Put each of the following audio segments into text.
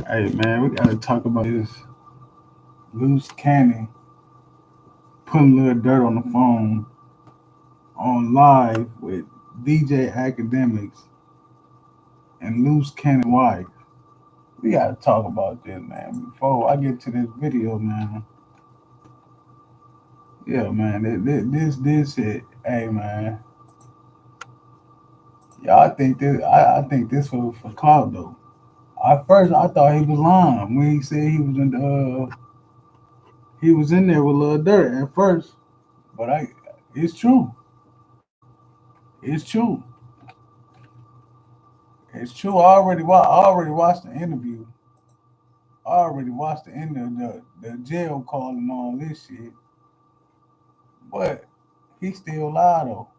Hey man, we gotta talk about this loose cannon putting a little dirt on the phone on live with DJ Academics and loose cannon wife. We gotta talk about this, man. Before I get to this video, man. Yeah, man. This it. Hey, man. Y'all think this? I think this for cloud though. At first, I thought he was lying when he said he was in there with Lil Durk at first, but it's true. It's true. It's true. I already watched the interview. I already watched the end of the jail call and all this shit. But he still lied though.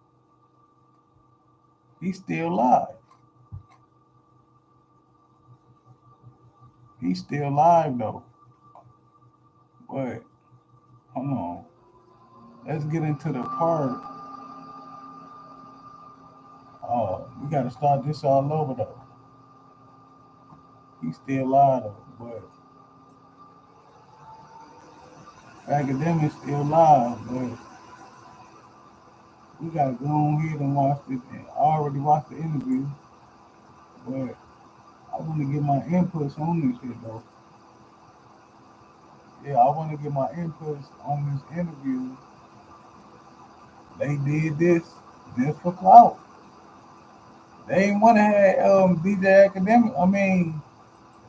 He still lied. He's still alive though. But hold on. Let's get into the part. We gotta start this all over though. He's still alive though. But academics still alive. But we gotta go on here and watch this. I already watched the interview. But I want to get my inputs on this shit though. Yeah, I want to get my inputs on this interview. They did this just for clout. They ain't want to have DJ Academic. I mean,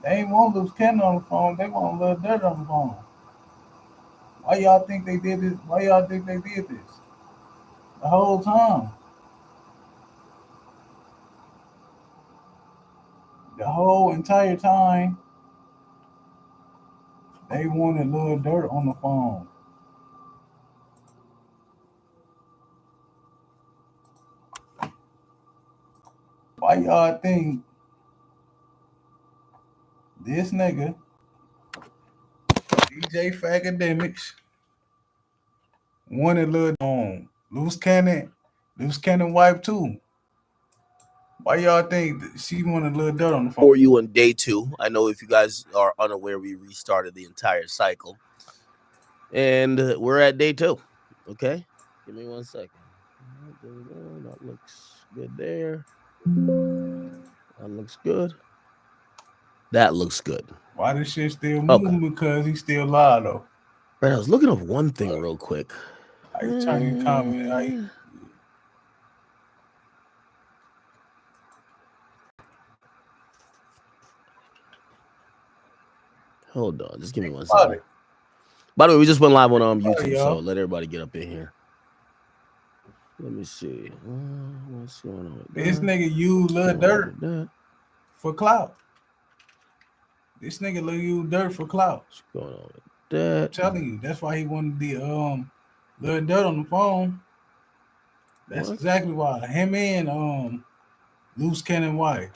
they ain't want Luce Cannon on the phone. They want a little dirt on the phone. Why y'all think they did this? Why y'all think they did this? The whole time. The whole entire time, they wanted a little dirt on the phone. Why y'all think this nigga, DJ for Academics, wanted a little on Loose Cannon wife too? Why y'all think she wanted a little dirt on the phone? For you on day 2. I know if you guys are unaware, we restarted the entire cycle. And we're at day 2. Okay? Give me 1 second. There we go. That looks good there. That looks good. That looks good. Why this shit still moving? Okay. Because he still live though. Right, I was looking up one thing real quick. How you turn your comment? Hold on, just give me 1 second. By the way, we just went live on YouTube, so let everybody get up in here. Let me see. What's going on with this nigga use Lil Durk for clout. This nigga use dirt for clout. What's going on with that? I'm telling you, that's why he wanted the Lil Durk on the phone. That's exactly why. Him and Loose Cannon wife,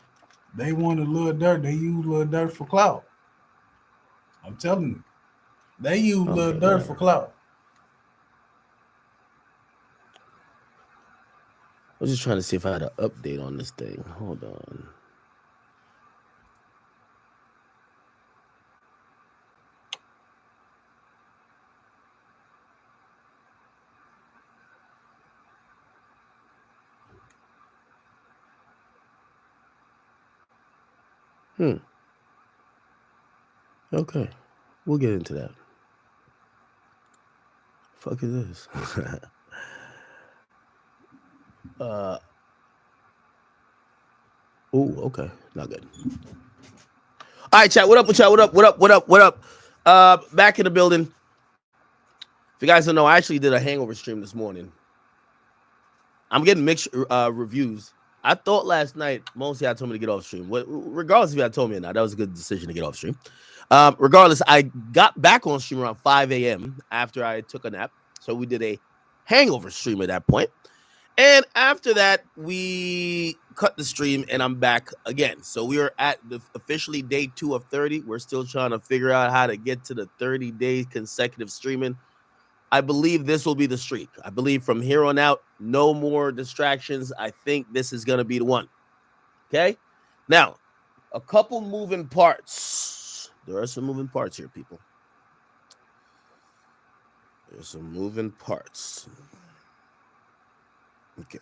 they wanted Lil Durk. They use Lil Durk for clout. I'm telling you, they use Lil Durk for clout. I was just trying to see if I had an update on this thing. Hold on. Okay. We'll get into that. Fuck is this? Okay. Not good. All right, chat. What up, chat? What up? Back in the building. If you guys don't know, I actually did a hangover stream this morning. I'm getting mixed reviews. I thought last night, mostly I told me to get off stream. Regardless if you had told me or not, that was a good decision to get off stream. Regardless, I got back on stream around 5 a.m. after I took a nap. So we did a hangover stream at that point. And after that, we cut the stream and I'm back again. So we are at officially day 2 of 30. We're still trying to figure out how to get to the 30 days consecutive streaming. I believe this will be the streak. I believe from here on out, no more distractions. I think this is going to be the one. Okay? Now, a couple moving parts. There are some moving parts here, people. There's some moving parts. Okay.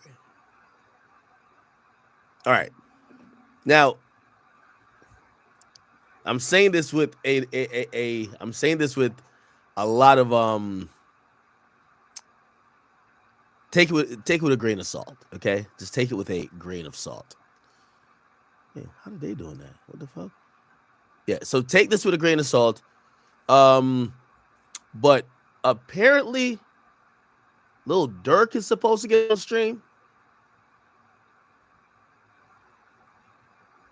All right. Now, I'm saying this with I'm saying this with a lot of take it with a grain of salt, okay? Just take it with a grain of salt. Hey, how are they doing that? What the fuck? Yeah, so take this with a grain of salt. But apparently Lil Durk is supposed to get on stream.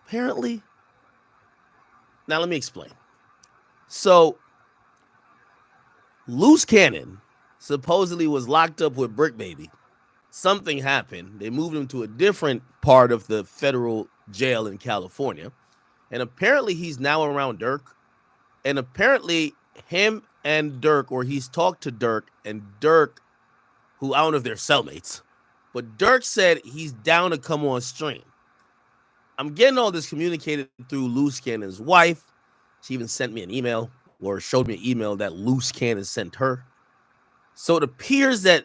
Apparently. Now let me explain. So Luce Cannon supposedly was locked up with Brick Baby. Something happened. They moved him to a different part of the federal jail in California. And apparently he's now around Durk. And apparently him and Durk, or he's talked to Durk, and Durk, who I don't know if they're cellmates, but Durk said he's down to come on stream. I'm getting all this communicated through Luce Cannon's wife. She even sent me an email, or showed me an email that Luce Cannon sent her. So it appears that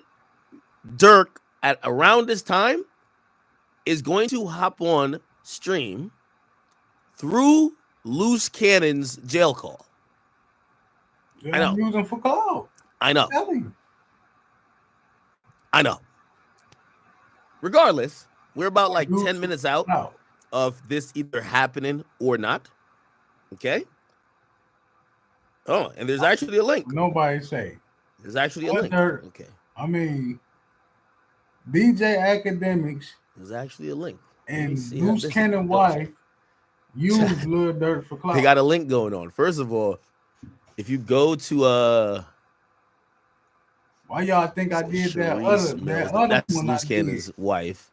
Durk, at around this time, is going to hop on stream through Luce Cannon's jail call. They're I know. Using for cloud. I know. I know. Regardless, we're about like 10 minutes out of this either happening or not. Okay. Oh, and there's actually a link. Nobody say. There's actually a link. Okay. I mean, DJ Akademiks. There's actually a link. And Luce Cannon wife used Lil Durk for clout. They got a link going on. First of all, if you go to why y'all think I did that other that's one? Luce Cannon's wife.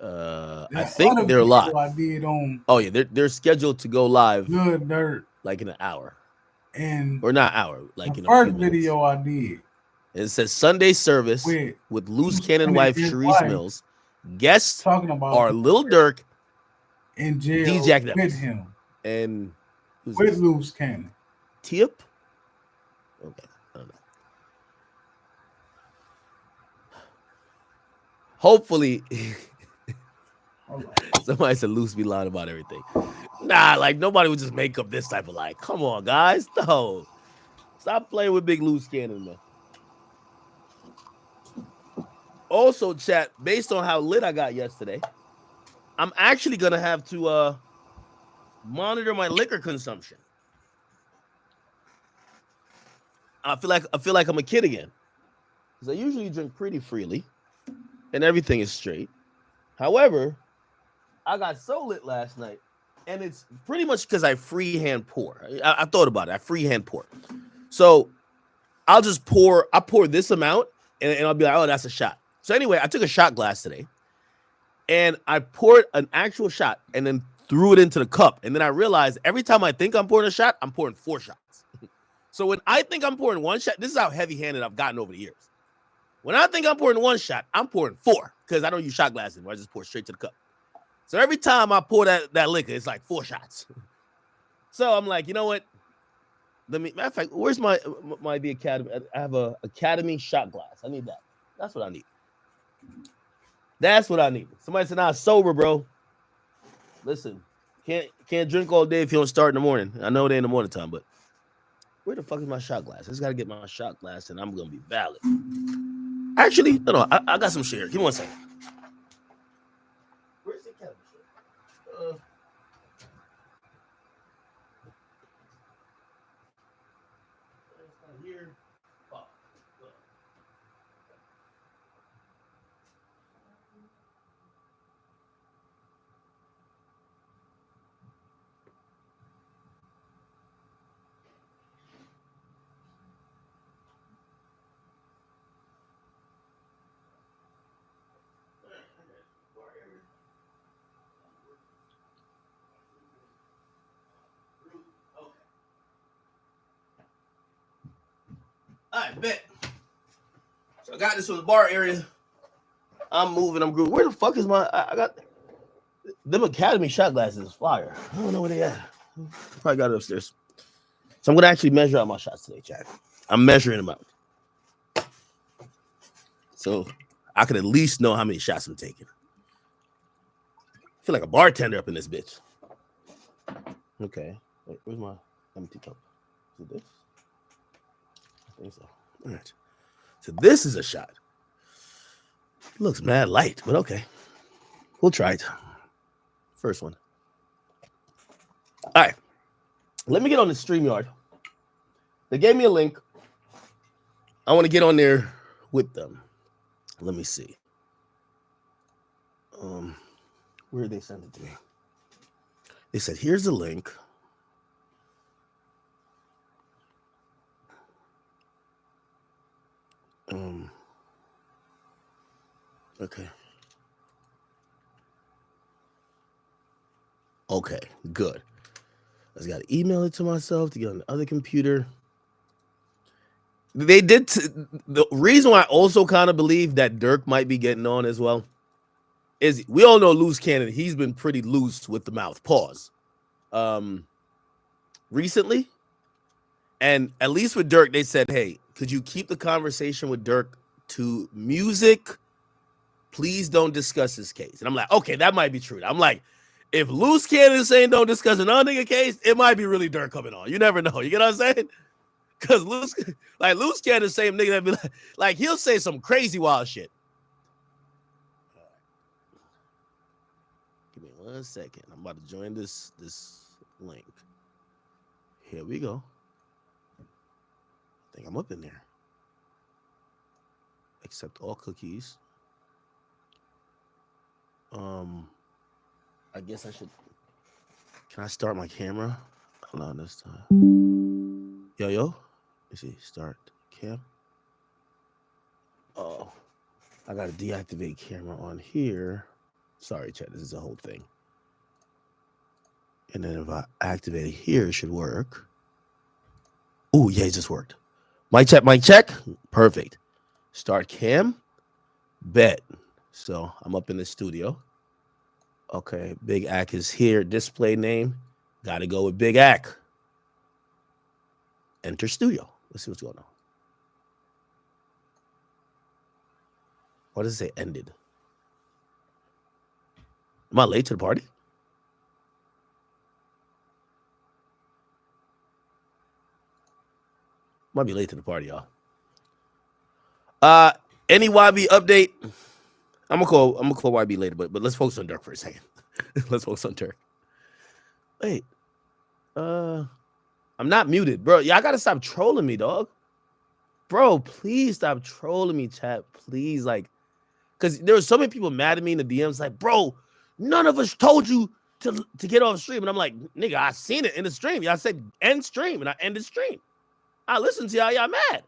I think they're live. I did on. Oh yeah, they're scheduled to go live. Lil Durk. Like in an hour. And or not hour, like in the first video I did. It says Sunday service with Luce Cannon wife Sharice Mills. Guests talking about are Lil Durk in jail DJ Akademiks with him and with Luce Cannon. Tip. Okay, I don't know. Hopefully, somebody said Luce be lying about everything. Nah, like nobody would just make up this type of lie. Come on, guys. No. Stop playing with big Luce Cannon, man. Also, chat, based on how lit I got yesterday, I'm actually gonna have to monitor my liquor consumption. I feel like I'm a kid again. Because I usually drink pretty freely and everything is straight. However, I got so lit last night. And it's pretty much because I freehand pour. I thought about it. I freehand pour. So I'll just pour. I pour this amount, and I'll be like, oh, that's a shot. So anyway, I took a shot glass today, and I poured an actual shot and then threw it into the cup. And then I realized every time I think I'm pouring a shot, I'm pouring 4 shots. So when I think I'm pouring 1 shot, this is how heavy-handed I've gotten over the years. When I think I'm pouring 1 shot, I'm pouring 4 because I don't use shot glasses anymore. I just pour straight to the cup. So every time I pour that liquor, it's like 4 shots. So I'm like, you know what? Matter of fact, where's the Academy? I have a Academy shot glass. I need that. That's what I need. That's what I need. Somebody said, nah, sober, bro. Listen, can't drink all day if you don't start in the morning. I know it ain't in the morning time, but where the fuck is my shot glass? I just got to get my shot glass and I'm going to be valid. Actually, no, I got some shit here. Give me 1 second. Where's the Academy shit? Here. Oh. All right, bet. So I got this from the bar area. I'm moving. I'm grooving. Where the fuck is I got them Academy shot glasses. Fire. I don't know where they at. Probably got it upstairs. So I'm gonna actually measure out my shots today, Chad. I'm measuring them out, so I could at least know how many shots I'm taking. I feel like a bartender up in this bitch. Okay, wait, where's my empty cup? Is it this? I think so. All right. So this is a shot. It looks mad light, but okay. We'll try it. First one. All right. Let me get on the StreamYard. They gave me a link. I want to get on there with them. Let me see. Where did they send it to me? They said, here's the link. Okay. Okay, good. I just got to email it to myself to get on the other computer. They did. The reason why I also kind of believe that Durk might be getting on as well is we all know Luce Cannon. He's been pretty loose with the mouth. Pause. Recently, and at least with Durk, they said, "Hey, could you keep the conversation with Durk to music? Please don't discuss this case." And I'm like, okay, that might be true. I'm like, if Luce Cannon is saying don't discuss another nigga case, it might be really Durk coming on. You never know. You get what I'm saying? Because Luce Cannon is the same nigga that be like he'll say some crazy wild shit. Give me 1 second. I'm about to join this link. Here we go. I think I'm up in there. Accept all cookies. I guess I should. Can I start my camera? Hold on this time. Yo. Let's see. Start cam. Oh, I gotta deactivate camera on here. Sorry, chat. This is a whole thing. And then if I activate it here, it should work. Oh, yeah, it just worked. Mic check. Perfect. Start cam. Bet. So I'm up in the studio. Okay, Big Ack is here. Display name. Gotta go with Big Ack. Enter studio. Let's see what's going on. What does it say ended? Am I late to the party? Might be late to the party, y'all. Any YB update? I'm gonna call YB later, but let's focus on Durk for a second. Let's focus on Durk. Wait. I'm not muted, bro. Y'all gotta stop trolling me, dog. Bro, please stop trolling me, chat. Please, like, because there were so many people mad at me in the DMs, like, bro, none of us told you to get off stream. And I'm like, nigga, I seen it in the stream. Y'all said end stream, and I ended stream. I listened to y'all mad.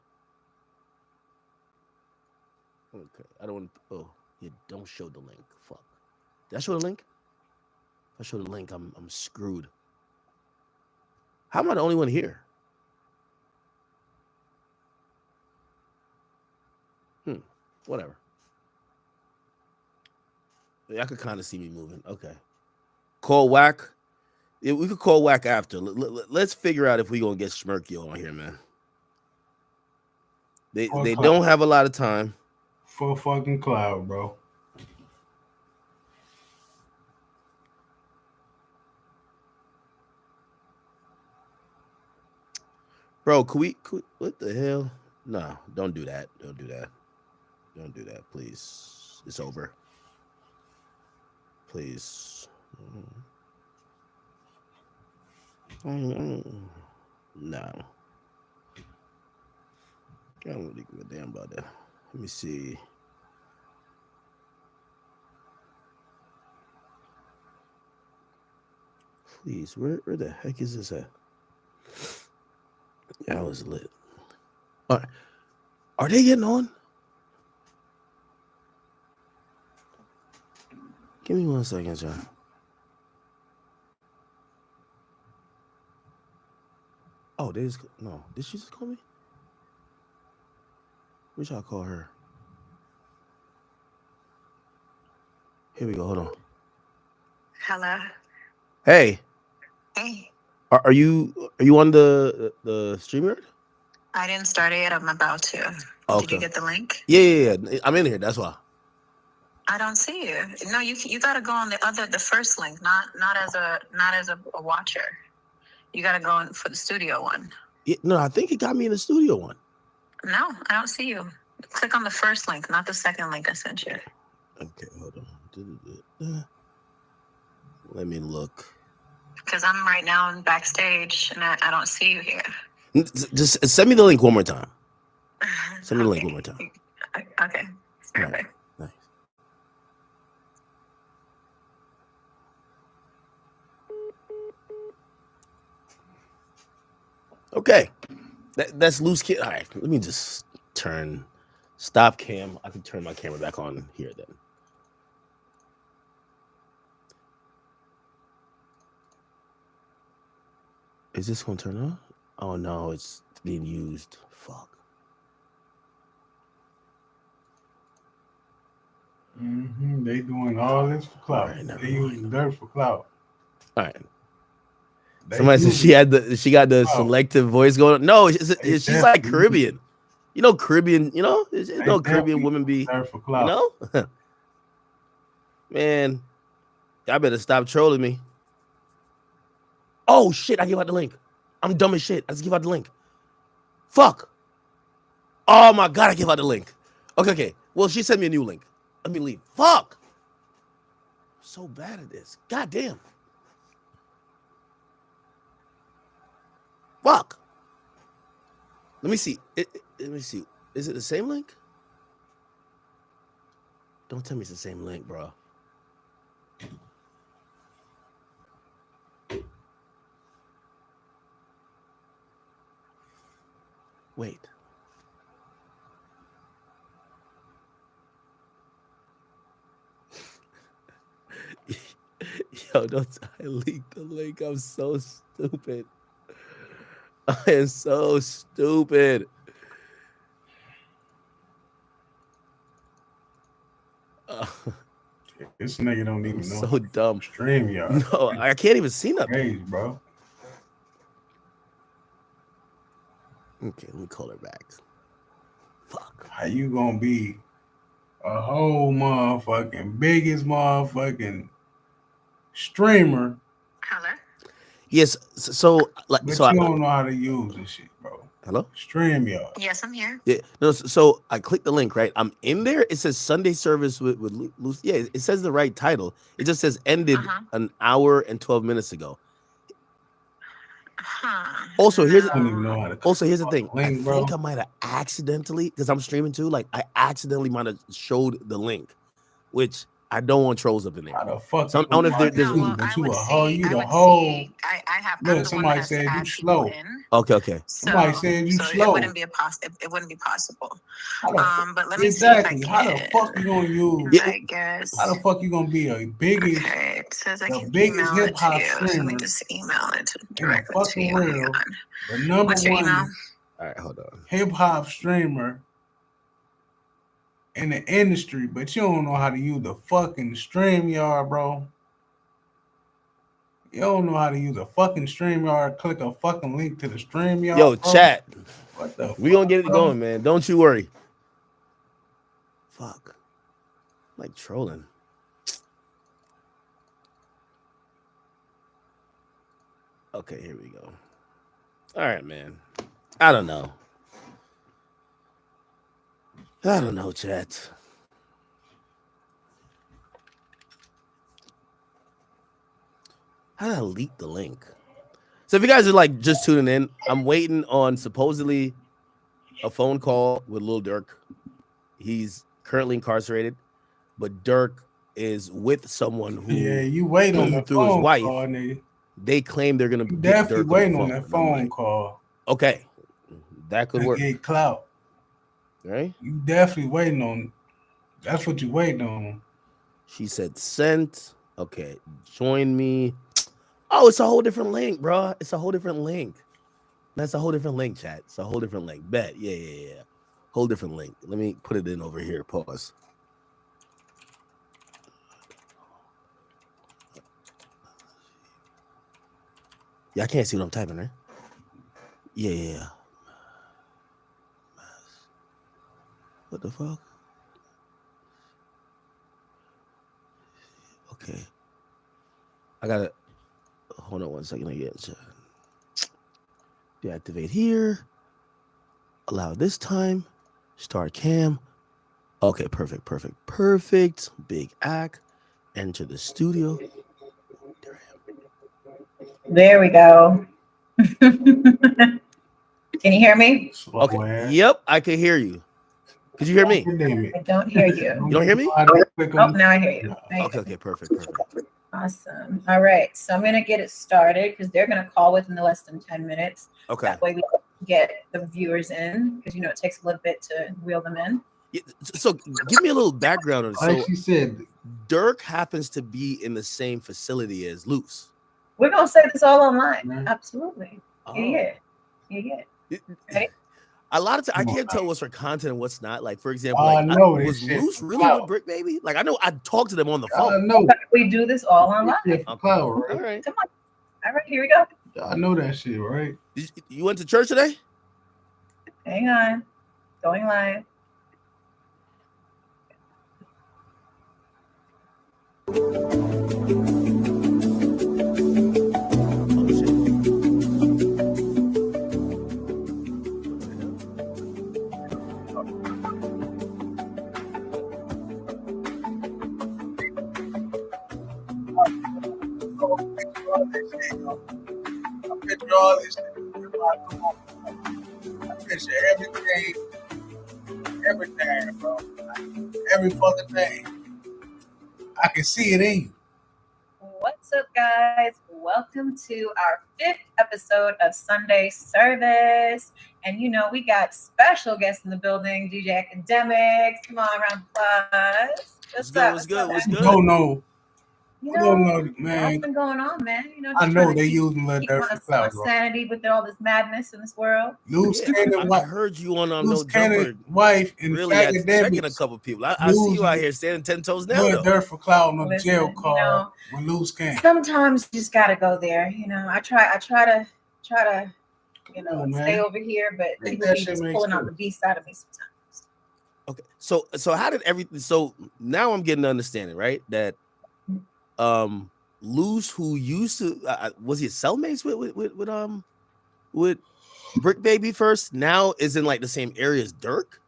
Okay, I don't want to. Oh, yeah, don't show the link. Fuck. Did I show the link? If I show the link, I'm screwed. How am I the only one here? Whatever. I could kind of see me moving. Okay. Call Whack. Yeah, we could call Whack after. Let's figure out if we gonna get Schmirky on here, man. They don't have a lot of time. For fucking cloud, bro. Bro, could we what the hell? No, don't do that. Don't do that. Don't do that, please. It's over. Please. No. I don't really give a damn about that. Let me see. Please, where the heck is this at? Yeah, I was lit. All right. Are they getting on? Give me 1 second, John. Oh, they just no. Did she just call me? Which I call her? Here we go. Hold on. Hello. Hey. Hey. Are you on the StreamYard? I didn't start it yet. I'm about to. Okay. Did you get the link? Yeah. I'm in here. That's why. I don't see you. No, you gotta go on the first link, not as a watcher. You gotta go in for the studio one. Yeah, no, I think it got me in the studio one. No, I don't see you. Click on the first link, not the second link I sent you. Okay, hold on. Let me look. Because I'm right now in backstage and I don't see you here. Just send me the link one more time. Send me the link one more time. Okay. Right. Nice. Okay. That's Luce Kid. All right. Let me just stop cam. I can turn my camera back on here then. Is this going to turn on? Oh, no. It's being used. Fuck. They doing all this for clout. Right, they using dirt for clout. All right. Somebody said she got the selective voice going on. No, she's like Caribbean. You know Caribbean, Caribbean women be, you know? Man, y'all better stop trolling me. Oh, shit, I gave out the link. I'm dumb as shit. I just give out the link. Fuck. Oh, my God, I gave out the link. Okay. Well, she sent me a new link. Let me leave. Fuck. I'm so bad at this. God damn. Fuck. Let me see. Let me see. Is it the same link? Don't tell me it's the same link, bro. Wait. Yo, don't I leaked the link. I'm so stupid. I am so stupid. This nigga don't even know. So dumb. StreamYard. No, I can't even see nothing. Crazy, bro. Okay, let me call her back. Fuck. How you gonna be a whole motherfucking biggest motherfucking streamer? Hello? Yes, so But you don't know how to use this shit, bro. Hello? StreamYard. Yes, I'm here. Yeah, no. So I clicked the link, right? I'm in there. It says Sunday service with Luce. Yeah, it says the right title. It just says ended an hour and 12 minutes ago. Also, here's the thing. Link, I think I might have accidentally, because I'm streaming too. Like I accidentally might have showed the link, which I don't want trolls up in there. How the fuck? So I don't know if there's. I have. Look, somebody said you slow. Okay. Somebody said you slow. It wouldn't be It wouldn't be possible. But let me exactly. see if I How can. the fuck you gonna use? I guess. How the fuck you gonna be a biggest? Okay, it says I can biggest email hip hop it to you. streamer. So let me just email it directly to you. Real, the number What's your one. email? All right, hold on. Hip hop streamer in the industry, but you don't know how to use the fucking StreamYard, bro. You don't know how to use a fucking StreamYard. Click a fucking link to the StreamYard. Yo, bro. chat. What the? We gonna get it going, man. Don't you worry. Fuck. I'm like trolling. Okay, here we go. All right, man. I don't know, chat. How did I leak the link? So if you guys are like just tuning in, I'm waiting on supposedly a phone call with Lil Durk. He's currently incarcerated, but Durk is with someone who you wait on the through phone his wife. Call, nigga. They claim they're gonna you get definitely Durk waiting on that phone call. Okay, that could work. Get clout, right? You definitely waiting on. That's what you waiting on. She said sent. Okay, join me. Oh, it's a whole different link, bro. It's a whole different link. That's a whole different link, chat. It's a whole different link. Bet. Yeah. Whole different link. Let me put it in over here. Pause. Yeah, I can't see what I'm typing, right? Yeah. What the fuck? Okay. I gotta hold on 1 second. I get deactivate here. Allow this time. Start cam. Okay, perfect. Big act. Enter the studio. There we go. Can you hear me? Okay. Yep, I can hear you. Could you hear me? I don't hear you. You don't hear me? Oh, now I hear you. Okay, perfect. Awesome. All right. So I'm going to get it started because they're going to call within less than 10 minutes. Okay. That way we get the viewers in because, it takes a little bit to reel them in. Yeah, so give me a little background on it. Like So she said, Durk happens to be in the same facility as Luce. We're going to say this all online. Right. Absolutely. Oh. Yeah. Ready? A lot of times I can't tell what's for content and what's not. Like, for example, was Luce really with Brick Baby? Like, I know I talked to them on the phone. No. We do this all online. Right? All right. Come on. All right, here we go. I know that shit, right? You went to church today? Hang on. Going live. I picture all this shit. I picture everything, bro. Every fucking thing. I can see it in you. What's up, guys? Welcome to our 5th episode of Sunday Service. And we got special guests in the building, DJ Akademiks. Come on, round of applause. What's good? No. Man. What's been going on, man? I know they using Lil Durk for clout, bro. Sanity with all this madness in this world. Luce I heard you on No Jumper. Wife and really checking a couple people. I see you out here standing 10 toes down. Lil Durk for clout on the jail card when Luce came. Sometimes you just gotta go there. I try to stay over here, but people be just pulling out the beast out of me sometimes. Okay, so how did everything? So now I'm getting an understanding, right? That Luce, who used to was he cellmates with Brick Baby first, now is in like the same area as Durk.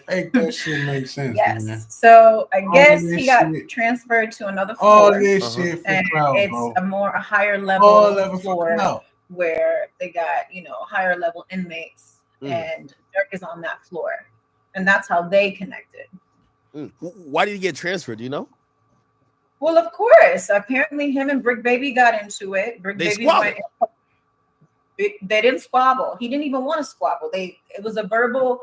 Hey, that shit makes sense. Yes. Man. So I guess he got transferred to another floor. All this shit for and clout, it's bro. a higher level floor where they got higher level inmates, and Durk is on that floor, and that's how they connected. Why did he get transferred? Do you know? Well, of course. Apparently, him and Brick Baby got into it. Brick Baby went. They didn't squabble. He didn't even want to squabble. It was a verbal,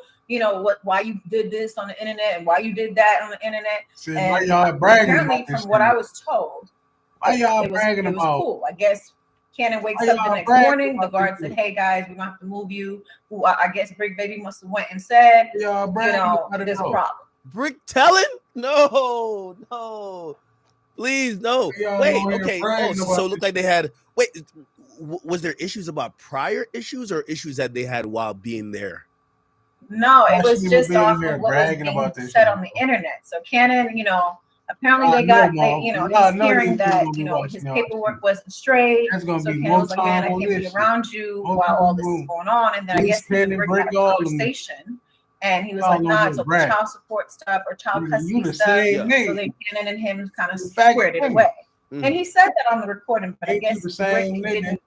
why you did this on the internet and why you did that on the internet. And why y'all bragging apparently, about from what I was told, why y'all bragging it was about? Cool. I guess Cannon wakes up the next morning. The guard said, "Hey guys, we're gonna have to move you." Who I guess Brick Baby must have went and said, "There's a problem." Brick telling? No. Please, no. Wait, okay. So it looked like they had. Wait, was there issues about prior issues or issues that they had while being there? No, it was just off of what was being said on the internet. So Cannon, apparently they got, he's hearing that, his paperwork wasn't straight. So Cannon was like, man, I can't be around you while all this is going on. And then I guess he had a conversation. And he was like, nah, it's over child support stuff or child custody stuff. So then Cannon and him kind of squared it away. And he said that on the recording, but I guess Rick didn't.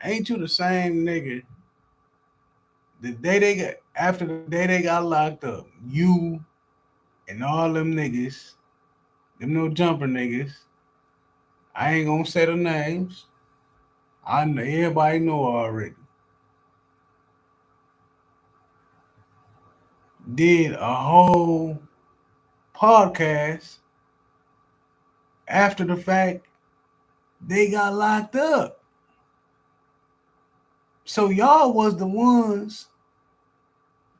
Ain't you the same nigga? After the day they got locked up, you and all them niggas, them no jumper niggas, I ain't gonna say the names. I know everybody know already. Did a whole podcast after the fact they got locked up. So y'all was the ones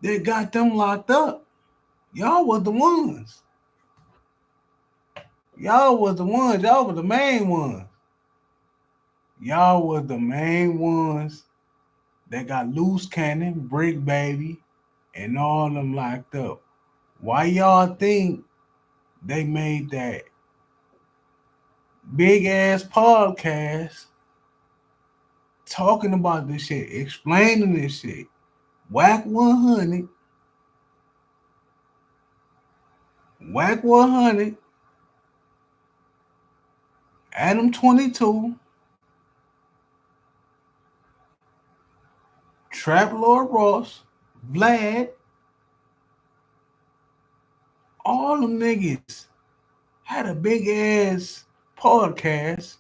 that got them locked up. Y'all was the ones. Y'all was the main ones. y'all was the main ones that got Loose Cannon, Brick Baby, and all of them locked up. Why y'all think they made that big ass podcast talking about this shit, explaining this shit? Whack 100, Whack 100, Adam 22, Trap Lord Ross, Vlad, all them niggas had a big ass podcast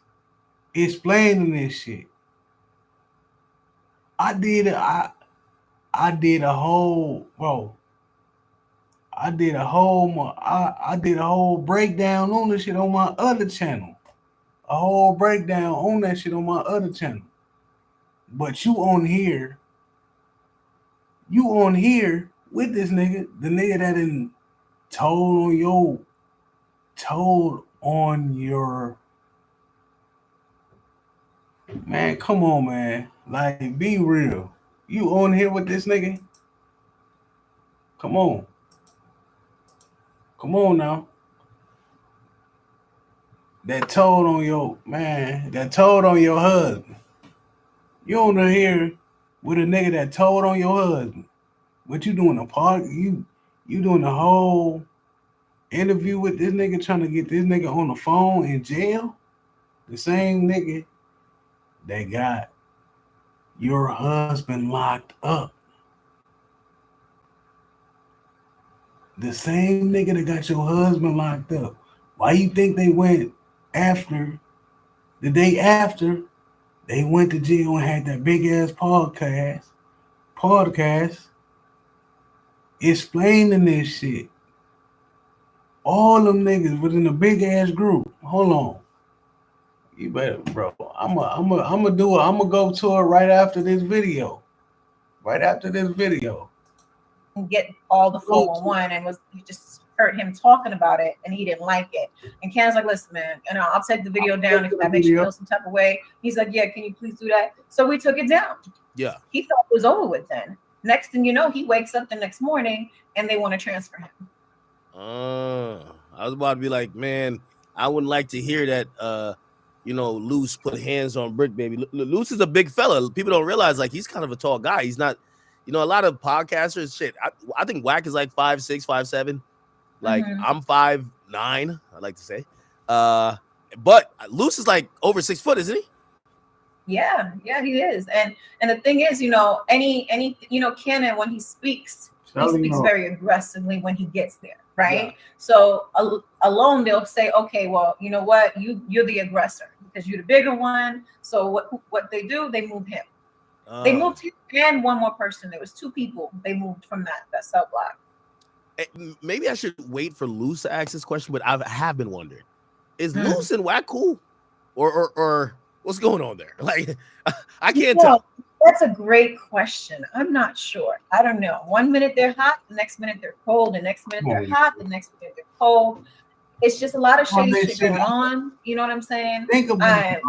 explaining this shit. I did a whole I did a whole breakdown on this shit on my other channel. A whole breakdown on that shit on my other channel. But you on here with this nigga, the nigga that done told on your man, come on, man. Like, be real. You on here with this nigga? Come on. Come on now. That told on your husband. You on here with a nigga that told on your husband. What you doing a part? You doing a whole interview with this nigga trying to get this nigga on the phone in jail? The same nigga that got your husband locked up. The same nigga that got your husband locked up. Why you think they went after, the day after, they went to jail and had that big ass podcast explaining this shit? All them niggas was in a big ass group. Hold on. You better, bro. I'm gonna go to it right after this video. Get all the 411 and you just heard him talking about it and he didn't like it. And Ken's like, listen, man, I'll take the video down if that makes you feel some type of way. He's like, yeah, can you please do that? So we took it down. Yeah. He thought it was over with then. Next thing you know, he wakes up the next morning and they want to transfer him. I was about to be like, man, I wouldn't like to hear that Luce put hands on Brick Baby. Luce is a big fella. People don't realize, like, he's kind of a tall guy. He's not, a lot of podcasters, shit. I think Whack is like 5'6", 5'7". Like, I'm 5'9", I like to say. But Luce is like over 6 foot, isn't he? Yeah, he is. And the thing is, Kenan, when he speaks very aggressively when he gets there, right? Yeah. So alone they'll say, okay, well, you know what? You're the aggressor because you're the bigger one. So what they do, they move him. They moved him and one more person. There was 2 people they moved from that cell block. Maybe I should wait for Luce to ask this question, but I have been wondering: is Luce and Whack cool, or what's going on there? Like, I can't tell. That's a great question. I'm not sure. I don't know. One minute they're hot, the next minute they're cold, the next minute they're hot, the next minute they're cold. It's just a lot of shady shit going on. You know what I'm saying? Think about it,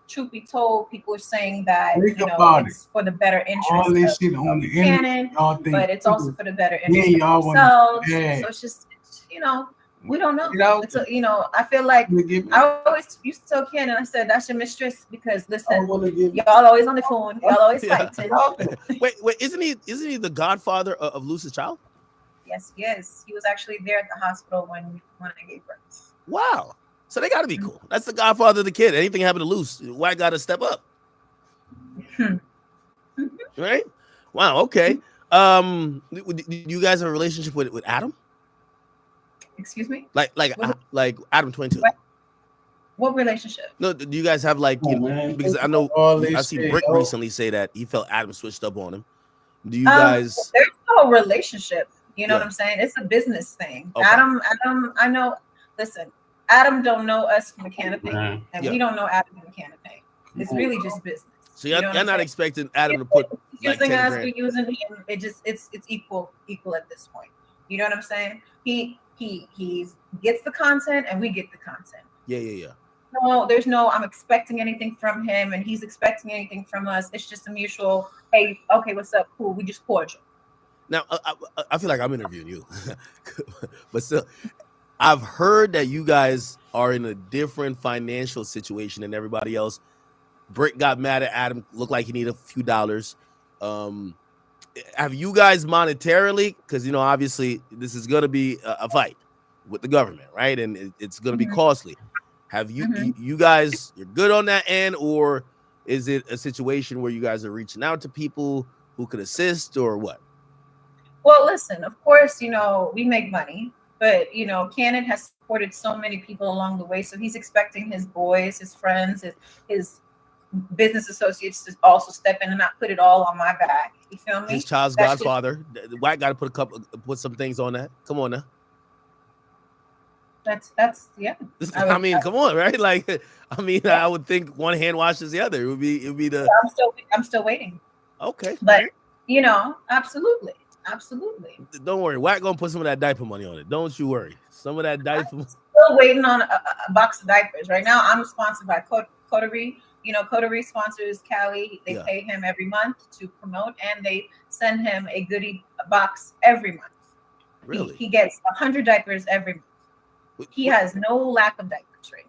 truth be told, people are saying that it's for the better interest all this shit on the internet, but it's also for the better interest of themselves. So it's just, we don't know. It's I feel like I always used to tell Ken, and I said, that's your mistress, because listen, y'all always on the phone, y'all always fighting. Wait, isn't he the godfather of Luce's child? Yes, he is. He was actually there at the hospital when I gave birth. Wow. So they got to be cool. That's the godfather of the kid. Anything happened to Luce, Whack got to step up. Right? Wow. Okay. Do you guys have a relationship with Adam? Excuse me? Like Adam 22. What relationship? No, do you guys have because I know I see Brick recently say that he felt Adam switched up on him. Do you guys? There's no relationship. You know what I'm saying? It's a business thing. Okay. Adam, I know. Listen, Adam don't know us from a can of paint, and we don't know Adam from a can of paint. It's really just business. So you're not expecting Adam to put using us, we're using him. It's equal at this point. You know what I'm saying? He gets the content, and we get the content. Yeah. no, I'm expecting anything from him and he's expecting anything from us. It's just a mutual, hey, okay, what's up? Cool. We just cordial. Now, I feel like I'm interviewing you, but still, I've heard that you guys are in a different financial situation than everybody else. Brick got mad at Adam, looked like he needed a few dollars. Have you guys monetarily, because obviously this is going to be a fight with the government, right? And it's going to be costly. Have you guys, you're good on that end, or is it a situation where you guys are reaching out to people who could assist, or what? Well, listen, of course, we make money, but Cannon has supported so many people along the way, so he's expecting his boys, his friends, his business associates to also step in and not put it all on my back. You feel me? His child's godfather. The white got to put some things on that. Come on now. That's yeah. I mean, come on, right? Like, I would think one hand washes the other. It would be the. I'm still waiting. Okay, but absolutely. Don't worry, Wack gonna put some of that diaper money on it. Don't you worry. Some of that diaper. I'm still waiting on a box of diapers. Right now, I'm sponsored by Coterie. Coterie sponsors Cali. They pay him every month to promote, and they send him a goodie box every month. Really? He gets 100 diapers every month. He has no lack of diapers right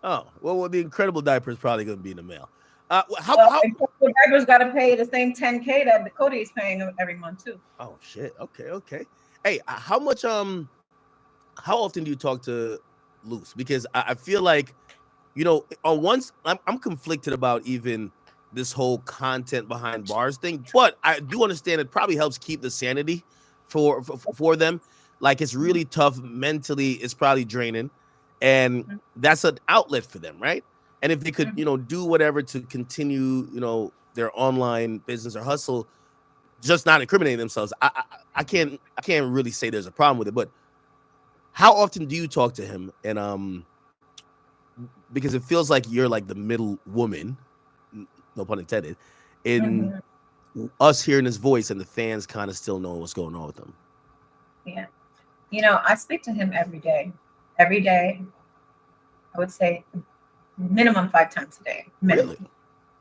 now. Oh, well, the Incredible diaper is probably going to be in the mail. How diapers got to pay the same $10K that the Cody is paying every month too. Oh shit. Okay. Hey, how much? How often do you talk to Luce? Because I feel like, on once I'm conflicted about even this whole content behind bars thing, but I do understand it probably helps keep the sanity for them. Like, it's really tough mentally. It's probably draining, and that's an outlet for them, right? And if they could, do whatever to continue, their online business or hustle, just not incriminating themselves, I can't really say there's a problem with it. But how often do you talk to him? And because it feels like you're like the middle woman, no pun intended, in us hearing his voice and the fans kind of still knowing what's going on with him. Yeah. I speak to him every day. Every day, I would say minimum 5 times a day. Minimum. Really?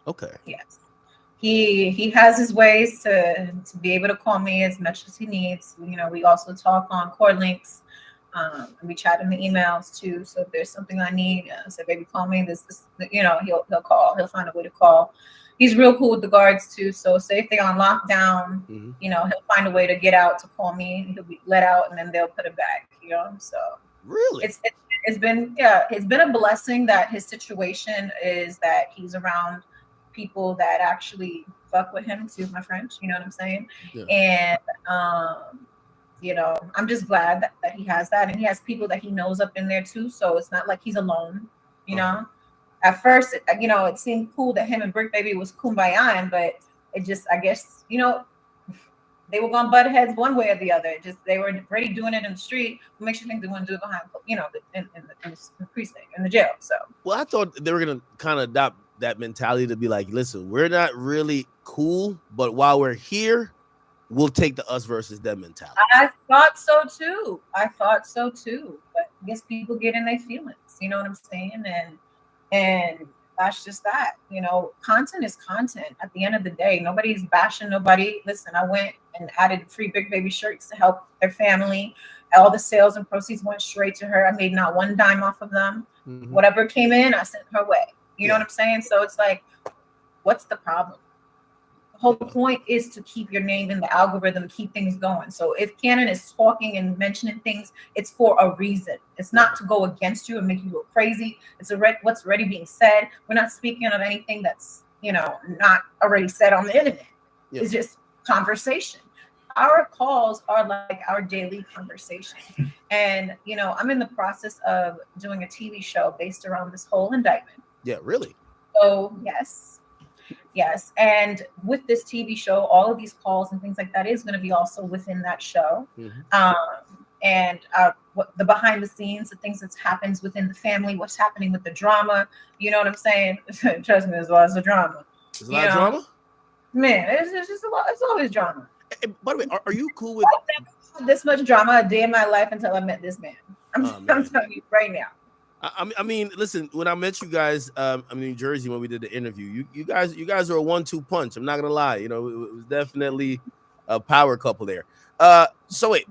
Okay. Yes. He has his ways to be able to call me as much as he needs. We also talk on cord links. We chat in the emails too. So if there's something I need, say, baby, call me. This, he'll call. He'll find a way to call. He's real cool with the guards too. So say if they're on lockdown, he'll find a way to get out to call me. He'll be let out, and then they'll put him back. So really, it's been a blessing that his situation is that he's around people that actually fuck with him. Excuse my French. You know what I'm saying? Yeah. And I'm just glad that he has that, and he has people that he knows up in there too. So it's not like he's alone. At first, it seemed cool that him and Brick Baby was kumbaya, but it just, I guess, they were going to butt heads one way or the other. They were already doing it in the street. What makes you think they want to do it behind, in the precinct, in the jail? So, well, I thought they were going to kind of adopt that mentality to be like, listen, we're not really cool, but while we're here, we'll take the us versus them mentality. I thought so too. But I guess people get in their feelings. You know what I'm saying? And that's just that. Content is content. At the end of the day, nobody's bashing nobody. Listen, I went and added free Big Baby shirts to help their family. All the sales and proceeds went straight to her. I made not one dime off of them. Whatever came in, I sent her way. You know what I'm saying? So it's like, what's the problem? Whole point is to keep your name in the algorithm, keep things going. So if Cannon is talking and mentioning things, it's for a reason. It's not to go against you and make you look crazy. It's what's already being said. We're not speaking of anything that's not already said on the internet. It's just conversation. Our calls are like our daily conversation. And I'm in the process of doing a TV show based around this whole indictment. Yeah, really? So Yes. And with this TV show, all of these calls and things like that is going to be also within that show. And what the behind the scenes, the things that happens within the family, what's happening with the drama. You know what I'm saying? Trust me, there's lots of drama. There's a lot of drama? Man, it's just a lot. It's always drama. Hey, by the way, are you cool with this much drama a day in my life until I met this man? I'm telling you right now. I mean, listen. When I met you guys, I'm in New Jersey when we did the interview. You guys are a 1-2 punch. I'm not gonna lie. You know, it was definitely a power couple there. So wait,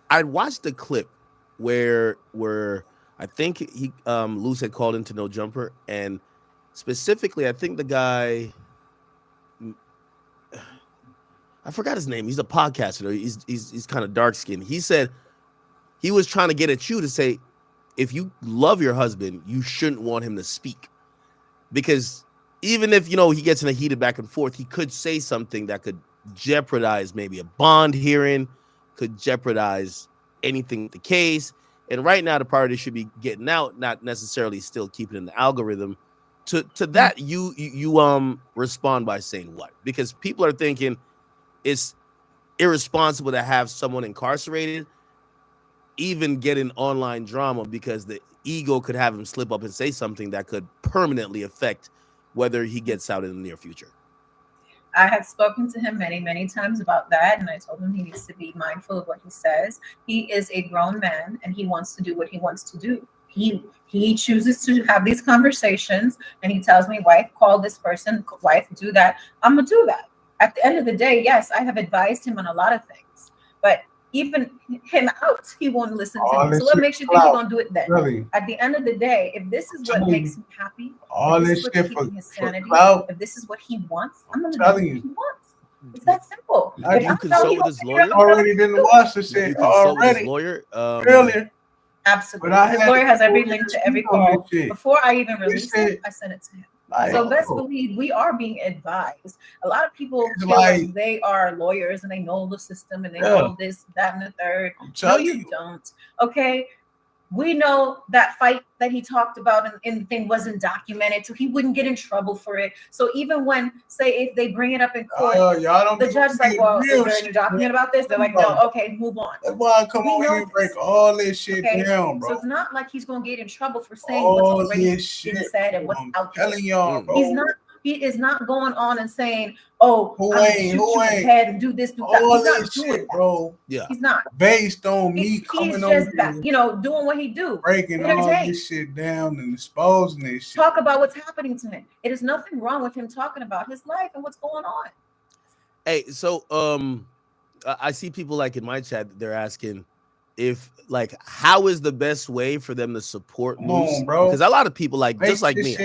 I watched the clip where I think Luce had called into No Jumper, and specifically, I think the guy, I forgot his name. He's a podcaster. He's kind of dark skinned. He said he was trying to get at you to say, if you love your husband, you shouldn't want him to speak, because even if he gets in a heated back and forth, he could say something that could jeopardize maybe a bond hearing, could jeopardize anything with the case. And right now, the party should be getting out, not necessarily still keeping in the algorithm. To that, you respond by saying what? Because people are thinking it's irresponsible to have someone incarcerated even get in online drama, because the ego could have him slip up and say something that could permanently affect whether he gets out in the near future. I have spoken to him many, many times about that, and I told him he needs to be mindful of what he says. He is a grown man, and he wants to do what he wants to do. He chooses to have these conversations, and he tells me, wife, call this person, wife, do that. I'm going to do that. At the end of the day, yes, I have advised him on a lot of things, but even him out, he won't listen to me. So what makes you think he's going to do it then? Really? At the end of the day, if this is what makes him happy, if this is what's keeping his sanity, if this is what he wants, I'm going to do what he wants. It's that simple. Did you consult with his lawyer? Already didn't watch the shit already. Lawyer earlier. Absolutely. His lawyer has every link to every call. Before I even release it, I sent it to him. So best believe we are being advised. A lot of people feel like they are lawyers and they know the system and they know this, that, and the third. No, you don't. Okay. We know that fight that he talked about and the thing wasn't documented, so he wouldn't get in trouble for it. So even when, say, if they bring it up in court, the judge's like, well, is there any document about this? They're like, no, okay, move on. That's why I come on here and break all this shit down, bro. So it's not like he's going to get in trouble for saying what's already been said and what's out there. Telling y'all, bro. He is not going on and saying, "Oh, I'm gonna shoot you in the head and do this, do that." He's not doing that, bro. Yeah, he's not. Based on me coming on, doing what he do, breaking all this shit down and exposing this shit. Talk about what's happening to him. It is nothing wrong with him talking about his life and what's going on. Hey, so I see people like in my chat, they're asking if how is the best way for them to support Luce? Because a lot of people just like me.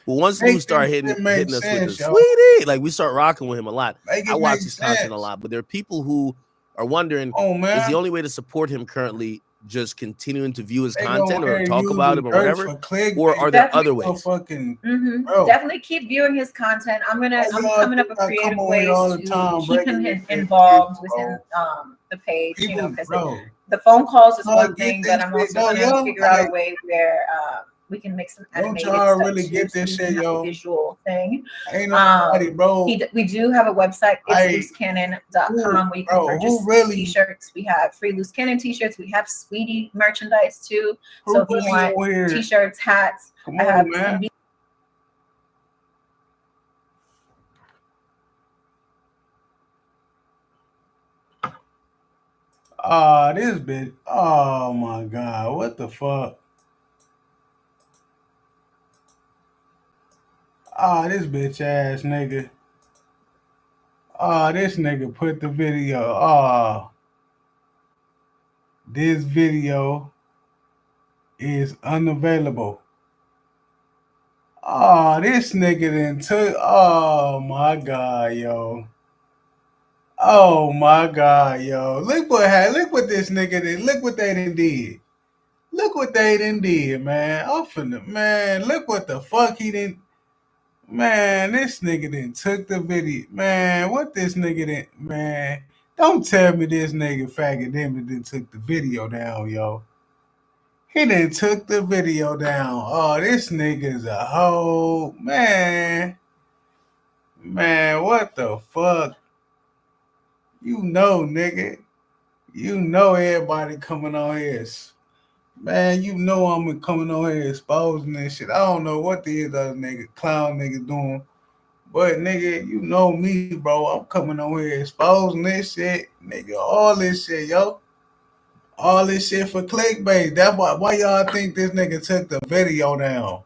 Once Luce start hitting us with the sweetie, we start rocking with him a lot. I watch his content a lot, but there are people who are wondering, is the only way to support him currently just continuing to view his content or talk about him or whatever, or are there other ways? Definitely keep viewing his content. I'm coming up with creative ways to keep him involved within the page, because the phone calls is one thing, but I'm also going to figure out a way where we can make some animated stuff really get this shit, yo. Visual thing. Ain't nobody, bro. We do have a website. It's lucecannon.com where you can purchase t-shirts. We have free Luce Cannon t-shirts. We have Sweetie merchandise too. So if you want t-shirts, hats, I have some. This bitch. Oh my God. What the fuck? This bitch ass nigga. This nigga put the video. This video is unavailable. This nigga then took. Oh my God, yo. Oh my God, yo. Look what this nigga did. Look what they done did. Look what they done did, man. Look what the fuck he didn't. Man, this nigga done took the video. Man, what this nigga did, man. Don't tell me this nigga Akademiks done took the video down, yo. He done took the video down. This nigga's a hoe. Man, what the fuck? Nigga. Everybody coming on here. Man, I'm coming on here exposing this shit. I don't know what these other clown niggas doing. But nigga, me, bro. I'm coming on here exposing this shit. Nigga, all this shit, yo. all this shit for clickbait. That's why y'all think this nigga took the video down.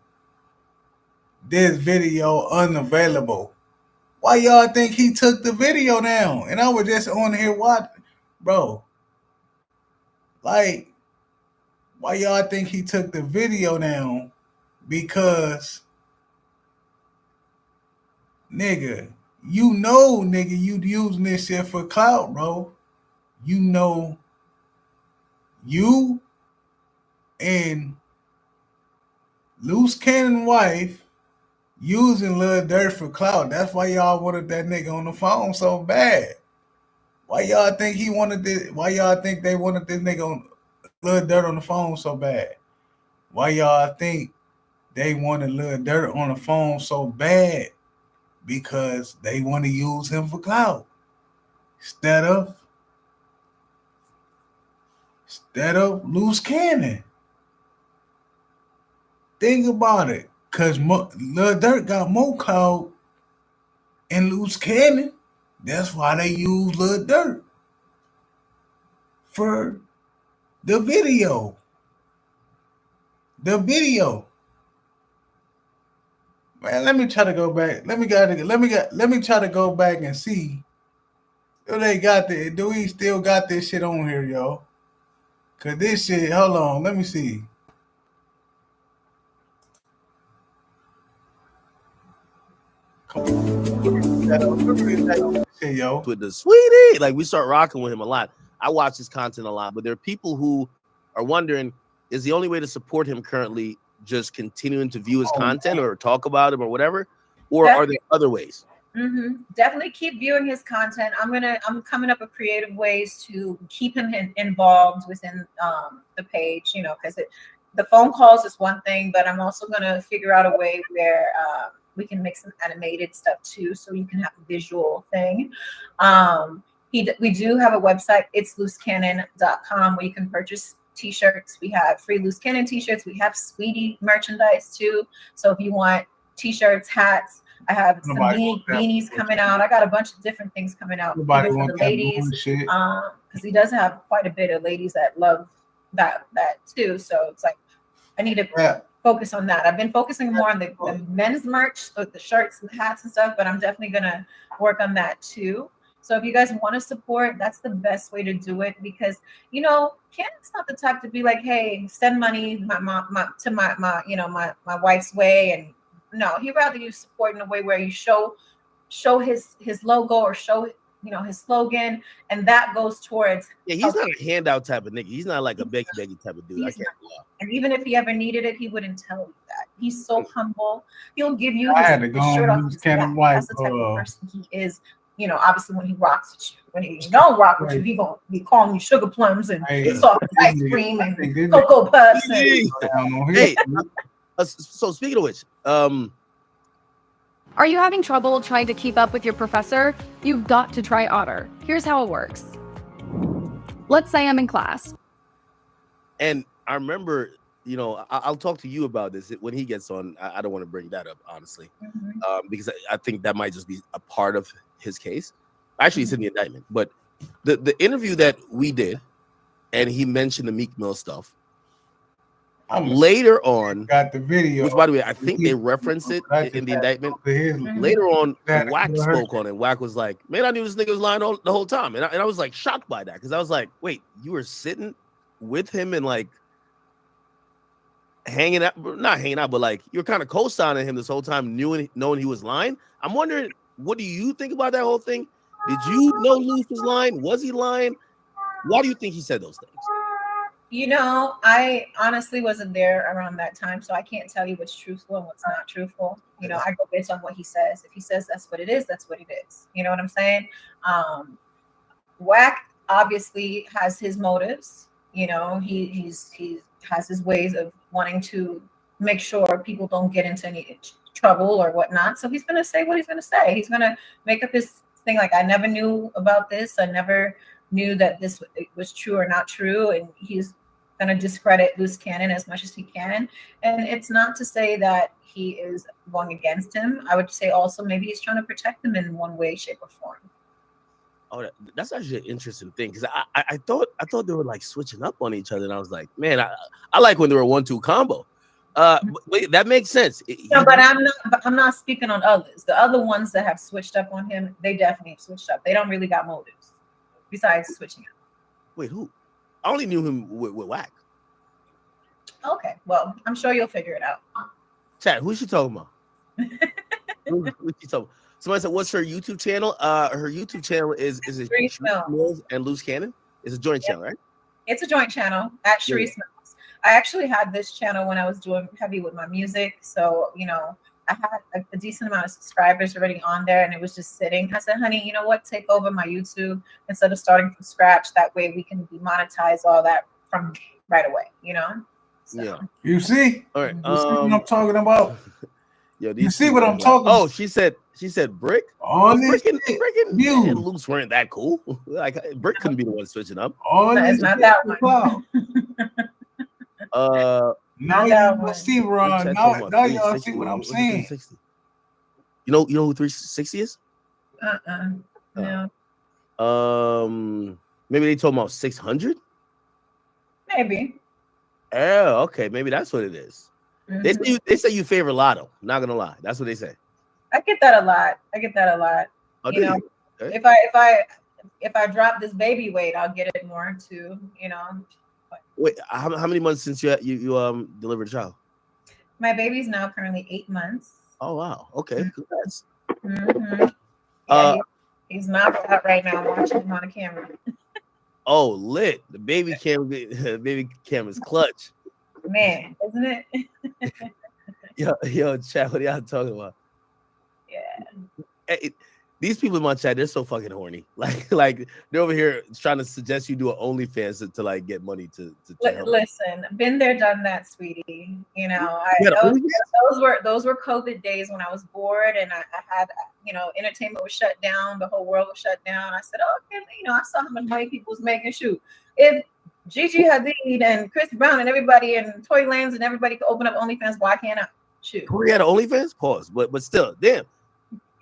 This video unavailable. Why y'all think he took the video down? And I was just on here watching, bro. Like, why y'all think he took the video down? Because, nigga, you using this shit for clout, bro. You know, you and Luce Cannon wife using Lil Durk for clout. That's why y'all wanted that nigga on the phone so bad. Why y'all think he wanted this? Why y'all think they wanted this nigga on Lil Durk on the phone so bad? Why y'all think they wanted Lil Durk on the phone so bad? Because they want to use him for clout. Instead of Luce Cannon. Think about it. Because Lil Durk got more clout and Luce Cannon. That's why they use Lil Durk for the video. Man, let me try to go back. Let me try to go back and see if they got the. Do we still got this shit on here, yo? Cause this shit. Hold on. Let me see. Yo. With the sweetie, like we start rocking with him a lot. I watch his content a lot, but there are people who are wondering: is the only way to support him currently just continuing to view his content or talk about him or whatever, or are there other ways? Definitely keep viewing his content. I'm coming up with creative ways to keep him involved within the page. You know, because the phone calls is one thing, but I'm also gonna figure out a way where we can make some animated stuff too, so you can have a visual thing. We do have a website. It's lucecannon.com where you can purchase t-shirts. We have free Luce Cannon t-shirts. We have Sweetie merchandise too. So if you want t-shirts, hats, I have some beanies coming out. I got a bunch of different things coming out for the ladies, because he does have quite a bit of ladies that love that too. So it's like I need to focus on that. I've been focusing more on the men's merch, with the shirts and the hats and stuff, but I'm definitely gonna work on that too. So if you guys want to support, that's the best way to do it, because you know Cannon's not the type to be like, hey, send money my wife's way, and no, he'd rather you support in a way where you show his logo or show his slogan, and that goes towards. Yeah, he's not a handout type of nigga. He's not like a beggy type of dude. I can't lie. And even if he ever needed it, he wouldn't tell you that. He's so humble. He'll give you his shirt off his back. That's the type of person he is. You know, obviously when he rocks with you. When he don't rock with you, he gonna be calling you sugar plums and soft ice cream and Cocoa Puffs. Hey, so speaking of which, are you having trouble trying to keep up with your professor? You've got to try Otter. Here's how it works. Let's say I'm in class. And I remember, I'll talk to you about this when he gets on. I don't want to bring that up, honestly, because I think that might just be a part of his case. Actually, it's in the indictment. But the interview that we did, and he mentioned the Meek Mill stuff. Later on, got the video. Which, by the way, I think they referenced it in the indictment. Later on, Wack spoke on it. Wack was like, "Man, I knew this nigga was lying the whole time," and I was like shocked by that, because I was like, "Wait, you were sitting with him and like hanging out, not hanging out, but like you're kind of co-signing him this whole time, knowing he was lying." I'm wondering, what do you think about that whole thing? Did you know Luce was lying? Was he lying? Why do you think he said those things? I honestly wasn't there around that time, so I can't tell you what's truthful and what's not truthful. I go based on what he says. If he says that's what it is, that's what it is. You know what I'm saying? Wack obviously has his motives. He has his ways of wanting to make sure people don't get into any trouble or whatnot. So he's gonna say what he's gonna say. He's gonna make up his thing like, I never knew about this. I never knew that this was true or not true, and he's going to discredit Luce Cannon as much as he can. And it's not to say that he is going against him. I would say also maybe he's trying to protect him in one way, shape, or form. Oh, that's actually an interesting thing because I thought they were like switching up on each other, and I was like, man, I like when they were a 1-2 combo. But that makes sense. No, but I'm not speaking on others. The other ones that have switched up on him, they definitely have switched up. They don't really got motives besides switching up. Wait, who? I only knew him with Whack. Okay, well, I'm sure you'll figure it out. Chat, who's she talking about? Who's she talking about? Somebody said, "What's her YouTube channel?" Her YouTube channel is Sharice Mills and Luce Cannon. It's a joint channel, right? It's a joint channel at Sharice Mills. I actually had this channel when I was doing heavy with my music, so I had a decent amount of subscribers already on there, and it was just sitting. I said, "Honey, you know what? Take over my YouTube instead of starting from scratch. That way, we can demonetize all that from right away." So. Yeah. You see? All right. You see what I'm talking about? Yo, you see what I'm talking about? Oh, she said Brick. Brick and Luce weren't that cool. Like Brick couldn't be the one switching up. It's not that one. Now you see, Ron. Now y'all see what I'm saying. You know who 360 is? No. Maybe they told about 600. Maybe. Oh, okay. Maybe that's what it is. Mm-hmm. They say you favor Lotto. Not gonna lie, that's what they say. I get that a lot. Oh, okay. If I drop this baby weight, I'll get it more too. Wait, how many months since you delivered a child? My baby's now currently 8 months. Oh wow. Okay. Congrats. Mm-hmm. Yeah, he's knocked out right now. Watching him on the camera. Oh, lit! The baby cam is clutch. Man, isn't it? yo, chat. What are y'all talking about? Yeah. These people in my chat, they're so fucking horny. Like they're over here trying to suggest you do an OnlyFans to like get money to listen. Been there, done that, sweetie. Those were COVID days when I was bored and I had entertainment was shut down, the whole world was shut down. I said, okay, I saw how much money people was making. Shoot, if Gigi Hadid and Chris Brown and everybody and Tory Lanez and everybody could open up OnlyFans, why can't I? Shoot. We had an OnlyFans? Pause. But still, damn.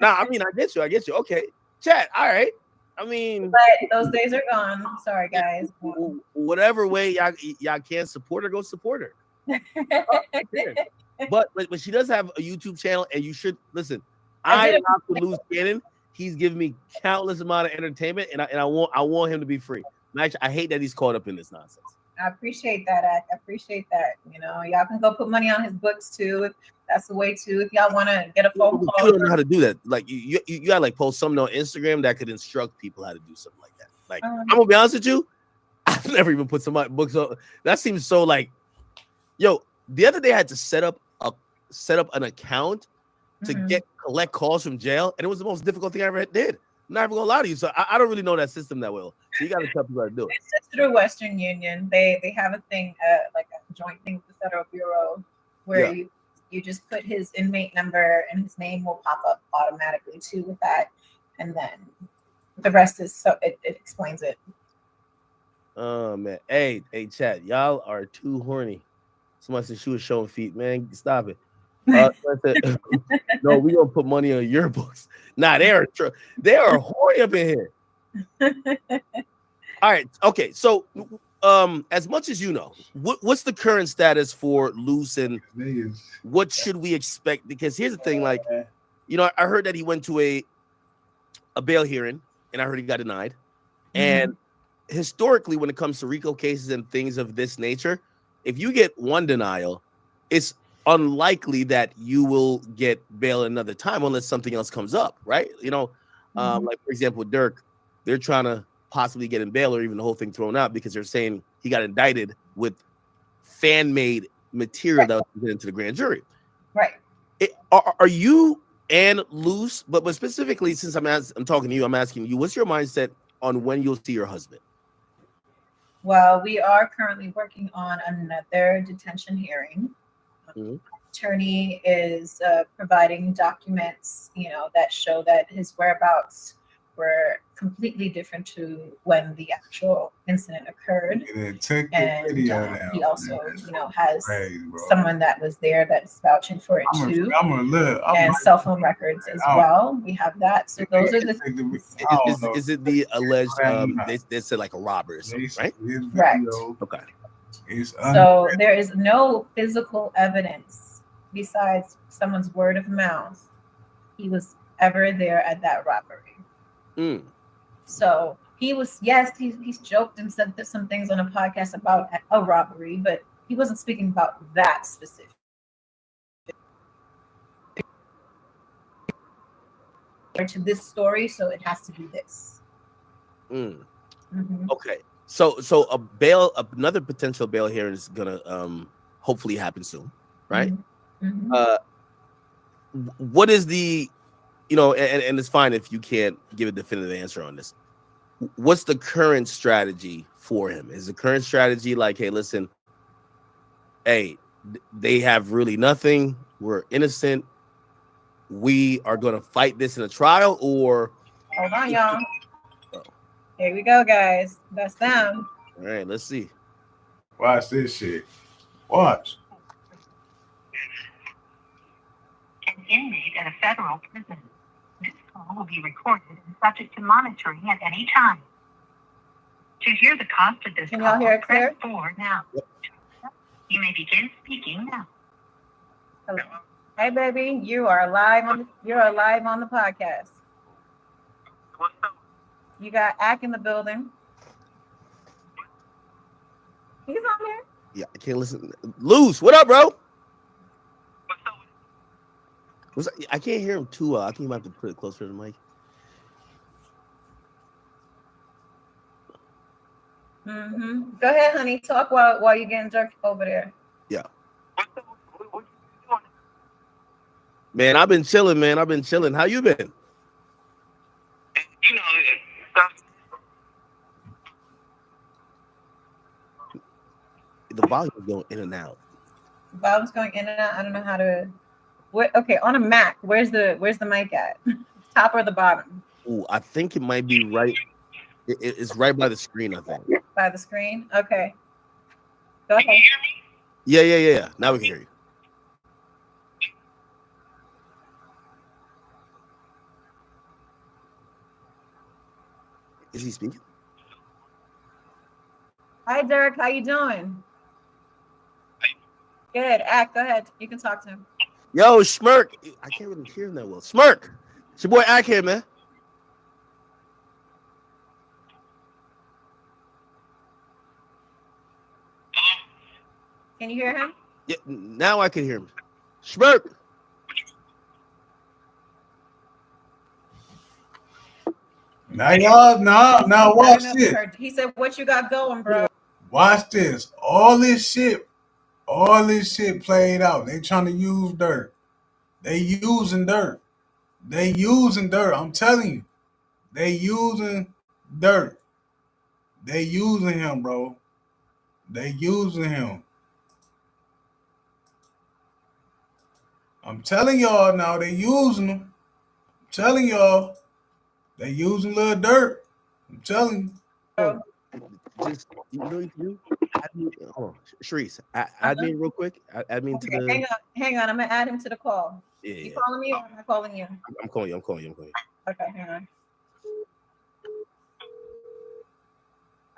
Nah, I mean, I get you. Okay. Chat, all right. I mean, but those days are gone. Sorry, guys. Whatever way y'all can support her, go support her. But she does have a YouTube channel, and you should listen. I rock with Luce Cannon. He's giving me countless amount of entertainment, and I want him to be free. I hate that he's caught up in this nonsense. I appreciate that. I appreciate that. Y'all can go put money on his books too. If that's the way too. If y'all want to get a phone call, you don't know how to do that. Like you gotta like post something on Instagram that could instruct people how to do something like that. Like I'm gonna be honest with you, I've never even put some books on. That seems so like, yo. The other day I had to set up an account to collect calls from jail, and it was the most difficult thing I ever did. I'm not even gonna lie to you. So I don't really know that system that well. So you gotta tell people how to do it. It's just through Western Union. They have a thing, like a joint thing with the Federal Bureau, where you just put his inmate number and his name will pop up automatically too with that, and then the rest is it explains it. Oh man, hey, chat, y'all are too horny. Somebody said she was showing feet, man. Stop it. No, we gonna put money on your books. Nah, they are horny up in here. All right, okay. So, as much as you know, what's the current status for Luce, and what should we expect? Because here's the thing, like, I heard that he went to a bail hearing, and I heard he got denied. And historically, when it comes to RICO cases and things of this nature, if you get one denial, it's unlikely that you will get bail another time unless something else comes up, right? Like for example, with Durk, they're trying to possibly get him bail or even the whole thing thrown out because they're saying he got indicted with fan-made material that was presented to the grand jury. Right. Are you and Luce, but specifically since I'm talking to you, I'm asking you, what's your mindset on when you'll see your husband? Well, we are currently working on another detention hearing. Attorney is providing documents, that show that his whereabouts were completely different to when the actual incident occurred. And he also, has someone that was there that's vouching for it too. And cell phone records as well. We have that. So those are the things. Is it the alleged? They said like a robber or something, right? Correct. Okay. So there is no physical evidence besides someone's word of mouth. He was ever there at that robbery. So he was, yes, he's joked and said some things on a podcast about a robbery, but he wasn't speaking about that specific. To this story, so it has to be this. Okay. So another potential bail hearing is gonna hopefully happen soon, right? What is the, and it's fine if you can't give a definitive answer on this. What's the current strategy for him? Is the current strategy like, hey, listen, hey, they have really nothing. We're innocent. We are going to fight this in a trial, or hold on, y'all. Here we go, guys. That's them. All right, let's see. Watch this shit. Watch. An inmate at a federal prison. This call will be recorded and subject to monitoring at any time. To hear the cost of this call, hear it clear? press 4 now. You may begin speaking now. Hello. Hey, baby, you are live on the podcast. What's up? You got Ak in the building. He's on there. Yeah, I can't listen. Luce, what up, bro? I can't hear him too well. I think you might have to put it closer to the mic. Go ahead, honey. Talk while you're getting jerked over there. Yeah. Man, I've been chilling, man. I've been chilling. How you been? The volume is going in and out. The volume's going in and out. I don't know how to. Okay, on a Mac, where's the mic at? Top or the bottom? Ooh, I think it might be right. It's right by the screen, I think. By the screen? Okay. Go ahead. Yeah. Now we can hear you. Is he speaking? Hi, Durk. How you doing? Good. Ak, go ahead. You can talk to him. Yo, Smirk. I can't really hear him that well. Smirk. It's your boy Ak here, man. Can you hear him? Yeah, now I can hear him. Smirk. Now y'all, now watch this. He said, "What you got going, bro?" Watch this. All this shit played out. They trying to use Durk. They using Durk. I'm telling you. They using Durk. They using him, bro. They using him. I'm telling y'all now, they using him. I'm telling y'all. They using Lil Durk. I'm telling you. Just, you know what you do? Add me, Sharice, add me real quick. Add me into the. Hang on. I'm gonna add him to the call. Yeah. You calling me or am I calling you? I'm calling you. Okay, hang on.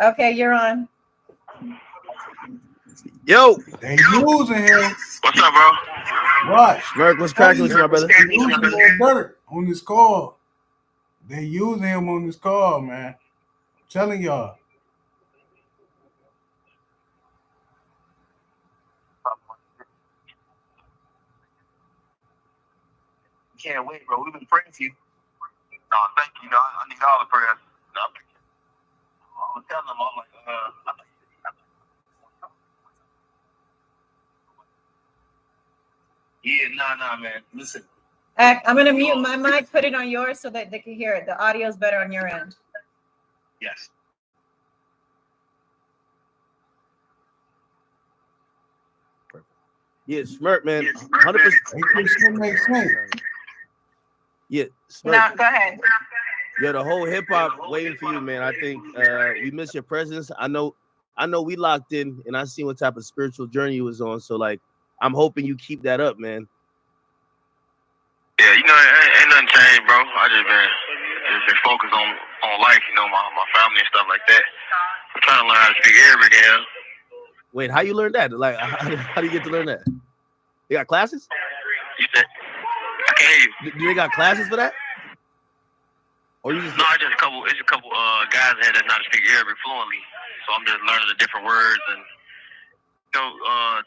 Okay, you're on. Yo. They using him. What's up, bro? What? Smirk, what's cracking with you, my brother? They using Lil Durk on this call. They using him on this call, man. I'm telling y'all. Can't wait, bro. We've been praying for you. No, thank you. I need all the prayers. No, I was telling them, I'm like, yeah, nah, man. Listen. I'm gonna mute my mic, put it on yours so that they can hear it. The audio is better on your end. Yes. Yeah, Smirk, man. 100%. Make sense. Yeah, Smirk. No, go ahead. Yo, the whole hip hop waiting for you, man. I think we miss your presence. I know we locked in, and I see what type of spiritual journey you was on. So like, I'm hoping you keep that up, man. Yeah, ain't nothing changed, bro. I just been focused on life, my family and stuff like that. I'm trying to learn how to speak Arabic again. Wait, how you learn that? Like, how do you get to learn that? You got classes? You said, I can't hear you. Do they got classes for that? Or you just no, it's a couple guys here that know how to speak Arabic fluently. So I'm just learning the different words and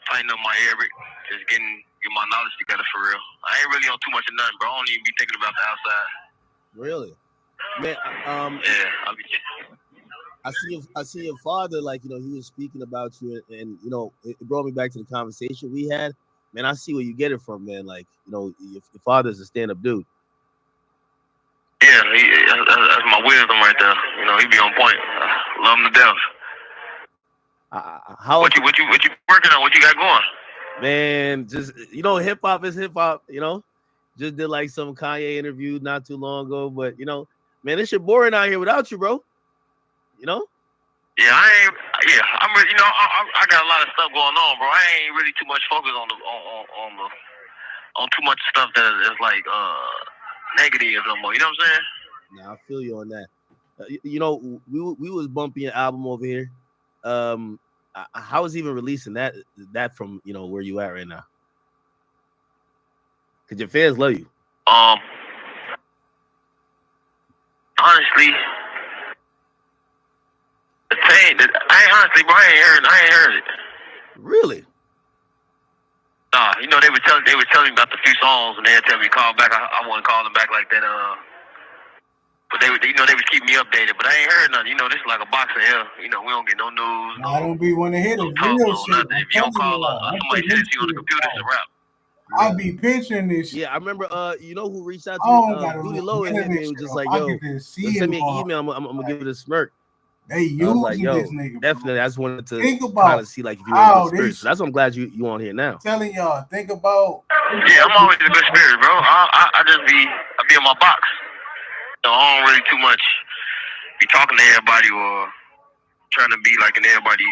tighten up my Arabic, just get my knowledge together for real. I ain't really on too much of nothing, bro. I don't even be thinking about the outside. Really? Man, yeah, I see your father, like, he was speaking about you, and it brought me back to the conversation we had. Man, I see where you get it from, man. Like, your father's a stand-up dude. Yeah, that's my wisdom right there. He be on point. Love him to death. What you working on? What you got going? Man, just hip hop is hip hop. Just did like some Kanye interview not too long ago, but man, this shit boring out here without you, bro. Yeah, I'm really, I got a lot of stuff going on, bro. I ain't really too much focused on too much stuff that is like negative no more. You know what I'm saying? Yeah, I feel you on that. We was bumping your album over here. How is even releasing that from where you at right now? Cause your fans love you. Honestly, I ain't heard it. Really? Nah, they were telling me about the few songs, and they tell me call back. I wasn't calling back like that. But they was keeping me updated. But I ain't heard nothing. This is like a box of hell. We don't get no news. I don't be want to hear the real shit. If you don't call somebody sends you on the computer, it's a wrap. I be picturing this shit. Yeah, I remember. Who reached out to me? Duty Low and hit me. It was just like, yo, send me an email. I'm gonna give it a smirk. They using like, yo, this nigga. Definitely, I just wanted to kind of see like if you were in good spirits. So that's what I'm glad you on here now. Telling y'all, think about. Yeah, I'm always in good spirits, bro. I just be in my box. I don't really too much be talking to everybody or trying to be like in everybody's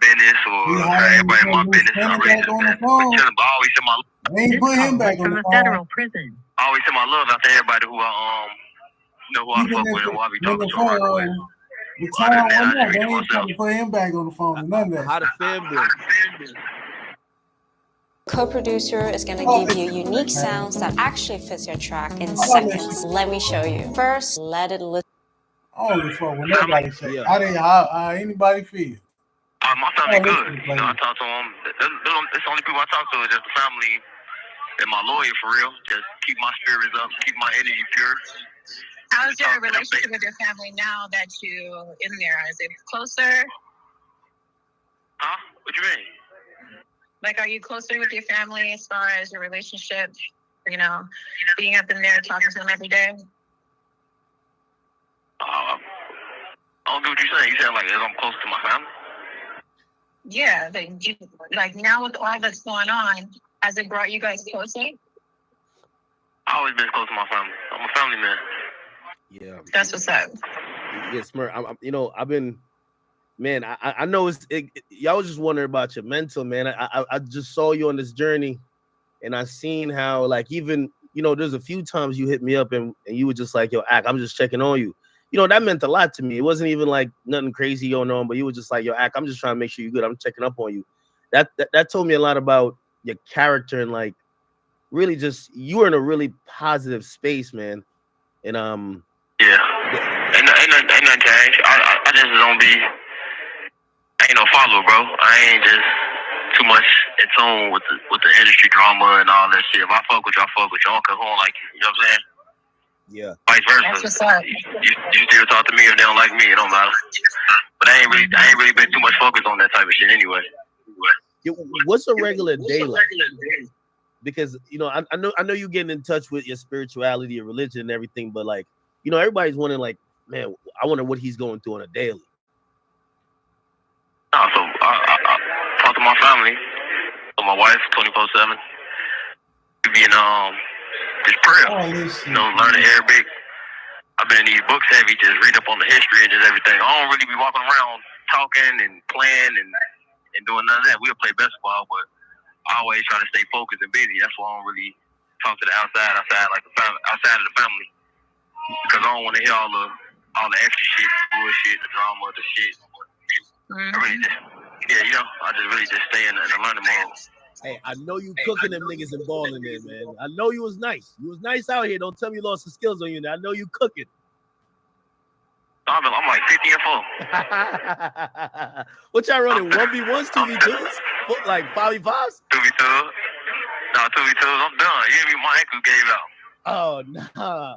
business or everybody in my business. I really just been chilling, but I always send my ain't put him back on the federal prison. I always send my love out to everybody who I who I fuck with and who I be talking to right away. The time went up. They ain't trying to put him back on the phone or none of that. How the fan been? Co-producer is going to give you unique sounds that actually fits your track in seconds. Let me show you. First, let it listen. I don't give a fuck what nobody say. How anybody feel? My family good. I talk to them. It's the only people I talk to is just the family and my lawyer for real. Just keep my spirits up, keep my energy pure. How's your relationship with your family now that you in there? Is it closer? Huh? What you mean? Like, are you closer with your family as far as your relationship? Being up in there, talking to them every day? I don't get what you're saying. You saying like if I'm close to my family? Yeah, like now with all that's going on, has it brought you guys closer? I always been close to my family. I'm a family man. Yeah, that's what's up. Yeah, Smart. I've been, man. I know y'all was just wondering about your mental, man. I just saw you on this journey, and I seen how like even there's a few times you hit me up and you were just like, yo, Ak, I'm just checking on you. That meant a lot to me. It wasn't even like nothing crazy going on, but you were just like, yo, Ak, I'm just trying to make sure you're good. I'm checking up on you. That told me a lot about your character and like really just you were in a really positive space, man. And yeah, ain't nothing changed. I just don't be. I ain't no follower, bro. I ain't just too much in tune with the industry drama and all that shit. If I fuck with you, I fuck with you. I don't care who don't like you. You know what I'm saying? Yeah. Vice versa. That's what's up. You still talk to me if they don't like me. It don't matter. But I ain't really been too much focused on that type of shit anyway. What's a regular day like? Because I know you getting in touch with your spirituality, your religion, and everything, but like everybody's wondering like, man, I wonder what he's going through on a daily. So I talk to my family, to my wife, 24/7. We be in just prayer, learning Arabic, I've been in these books heavy, just read up on the history and just everything. I don't really be walking around talking and playing and doing none of that. We'll play basketball, but I always try to stay focused and busy. That's why I don't really talk to the outside like outside of the family, because I don't want to hear all the extra shit, bullshit, the drama, the shit. I really I just really just stay in the learning mode. Hey, I know you cooking them niggas and balling there, man. I know you was nice. You was nice out here. Don't tell me you lost some skills on you now. I know you cooking. I'm like 50 and 4. What y'all running? 1v1s, 2v2s? Like 5v5s? 2v2s. No, 2v2s. I'm done. You hear me? My ankle gave out. Oh, nah.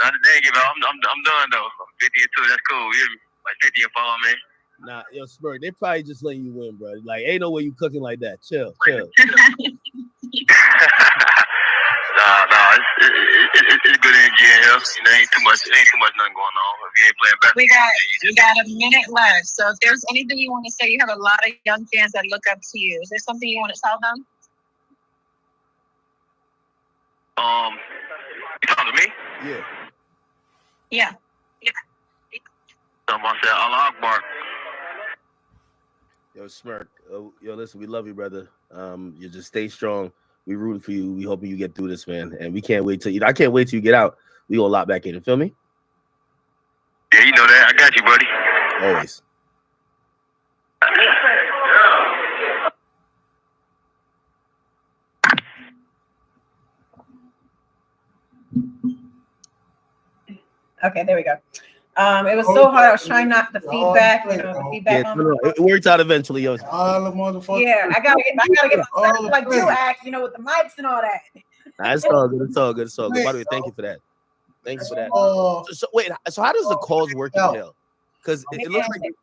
Not the day gave out. I'm done though. 50 and 2. That's cool. You hear me? Like 50 and 4, man. Nah, yo, Spurt, they probably just letting you win, bro. Like, ain't no way you cooking like that. Chill. Nah, it's good energy in here. Ain't too much nothing going on. If you ain't playing basketball, we got a minute left. So if there's anything you want to say, you have a lot of young fans that look up to you. Is there something you want to tell them? You talking to me? Yeah. Somebody said Allah Akbar. Yo, Smirk. Yo, listen, we love you, brother. You just stay strong. We rooting for you. We hoping you get through this, man. And we can't wait till I can't wait till you get out. We gonna lock back in. You feel me? Yeah, you know that. I got you, buddy. Always. Okay, there we go. It was so hard. I was trying not the feedback, the feedback. It worked out eventually, yo. All the motherfuckers. Yeah, I gotta get like you act, with the mics and all that. Nah, it's all good. It's all good. It's all good. By the way, thank you for that. Thank you for that. So wait, so how does the calls work in hell? Because it looks like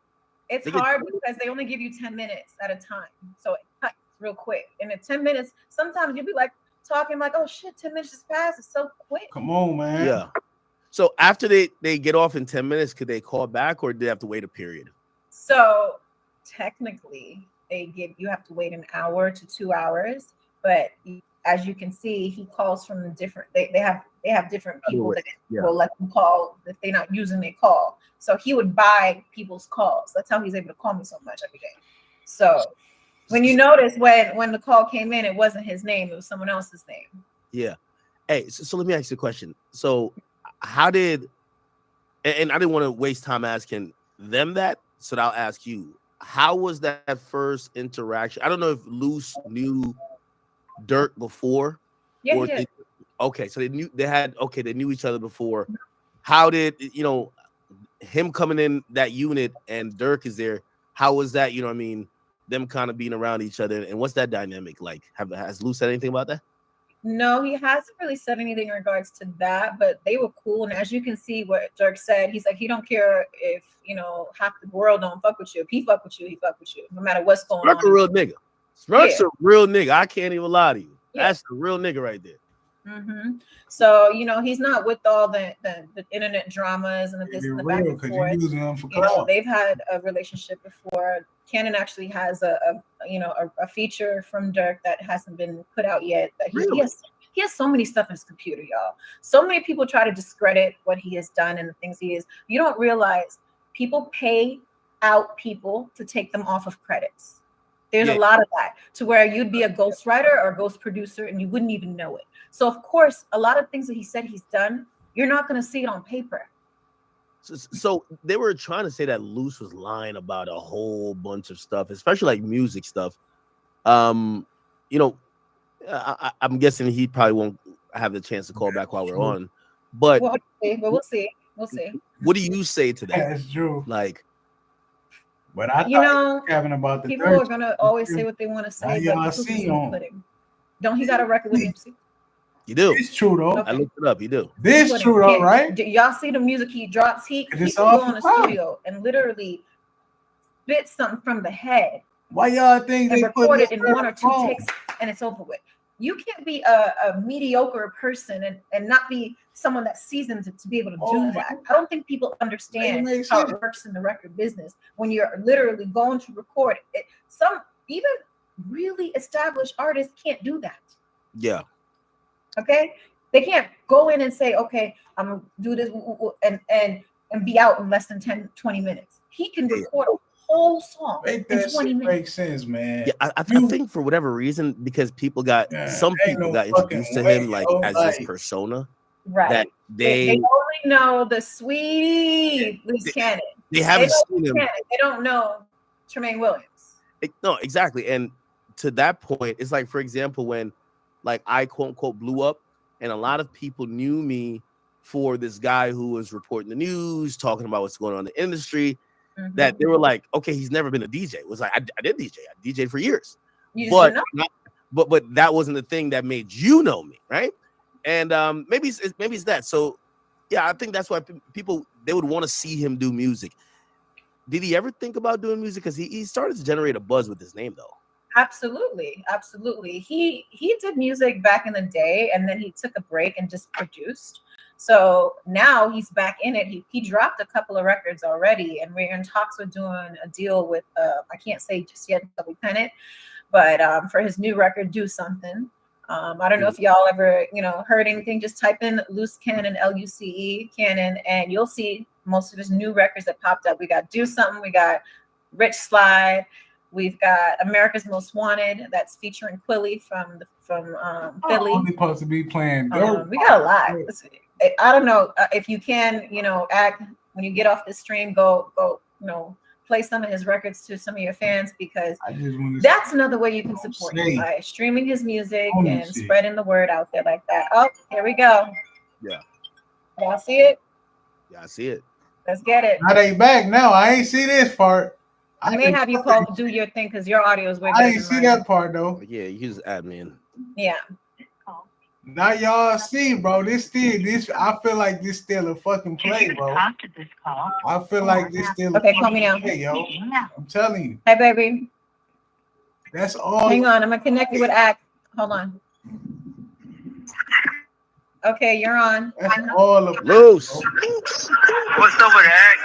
it's hard because they only give you 10 minutes at a time, so it cuts real quick. And in 10 minutes, sometimes you'll be like talking like, oh shit, 10 minutes just passed. It's so quick. Come on, man. Yeah. So after they get off in 10 minutes, could they call back or do they have to wait a period? So technically, you have to wait an hour to 2 hours. But as you can see, he calls from different. They have different people that will let them call if they're not using their call. So he would buy people's calls. That's how he's able to call me so much every day. So when you notice when the call came in, it wasn't his name; it was someone else's name. Yeah. Hey, so let me ask you a question. So how did, and I didn't want to waste time asking them that, so I'll ask you, how was that first interaction? I don't know if Luce knew Durk before. Yeah, or okay, so they knew each other before. How did, him coming in that unit and Durk is there, how was that, them kind of being around each other, and what's that dynamic like? Has Luce said anything about that? No, he hasn't really said anything in regards to that, but they were cool. And as you can see what Durk said, he's like, he don't care if, half the world don't fuck with you. If he fuck with you, he fuck with you, no matter what's going on. Smirk's a real nigga. Smirk's a real nigga. I can't even lie to you. Yeah. That's the real nigga right there. Mm-hmm. So, he's not with all the internet dramas and this and the back and forth. They've had a relationship before. Cannon actually has a feature from Durk that hasn't been put out yet. That he has so many stuff in his computer, y'all. So many people try to discredit what he has done and the things he is. You don't realize people pay out people to take them off of credits. There's a lot of that, to where you'd be a ghostwriter or a ghost producer and you wouldn't even know it. So of course, a lot of things that he said he's done, you're not going to see it on paper. So they were trying to say that Luce was lying about a whole bunch of stuff, especially like music stuff. I'm guessing he probably won't have the chance to call back while we're on. But we'll see. What do you say to that? That's true. Like, but I thought having about the people are gonna always say what they want to say. Don't he got a record with MC? You do. It's true though. I looked it up. You do. This true though, right? Y'all see the music he drops? He can go in the studio and literally spit something from the head. Why y'all think they record it in 1 or 2 wrong? takes and it's over with? You can't be a mediocre person and not be someone that's seasoned to be able to do that. I don't think people understand how it works in the record business when you're literally going to record it. Some even really established artists can't do that. Yeah. Okay. They can't go in and say, okay, I'm gonna do this and be out in less than 10, 20 minutes. He can record a whole song in 20 minutes. Makes sense, man. Yeah, I think for whatever reason, because some people got introduced to him like as this persona. Right. That they only know the sweetie Luce Cannon. They haven't seen him. They don't know Tremaine Williams. No, exactly. And to that point, it's like, for example, when like I quote unquote blew up, and a lot of people knew me for this guy who was reporting the news, talking about what's going on in the industry, that they were like, okay, he's never been a DJ. It was like, I did DJ. I DJed for years. But that wasn't the thing that made you know me, right? And maybe it's that. So yeah, I think that's why people, they would want to see him do music. Did he ever think about doing music? Because he started to generate a buzz with his name, though. Absolutely. He did music back in the day, and then he took a break and just produced. So now he's back in it. He dropped a couple of records already, and we're in talks with doing a deal with I can't say just yet until we pen it, but for his new record, Do Something. I don't know if y'all ever heard anything. Just type in Luce Cannon, Luce Cannon, and you'll see most of his new records that popped up. We got Do Something, we got Rich Slide. We've got America's Most Wanted, that's featuring Quilly from Philly. Only supposed to be playing. We got a lot. I don't know if you can, act when you get off the stream, go, play some of his records to some of your fans, because that's another way you can support him, by streaming his music and spreading the word out there like that. Oh, here we go. Yeah. Y'all see it? Yeah, I see it. Let's get it. Now they back now. I ain't see this part. I may have you do your thing because your audio is way better. I didn't see that part though. Yeah, you use admin. Yeah. Now y'all see, bro. This I feel like this still a fucking play, bro. I feel like this still. Okay, call me now. Play, yo. I'm telling you. Hey, baby. That's all. Hang on, I'm gonna connect you with Act. Hold on. Okay, you're on. That's all of Luce. What's up with Act?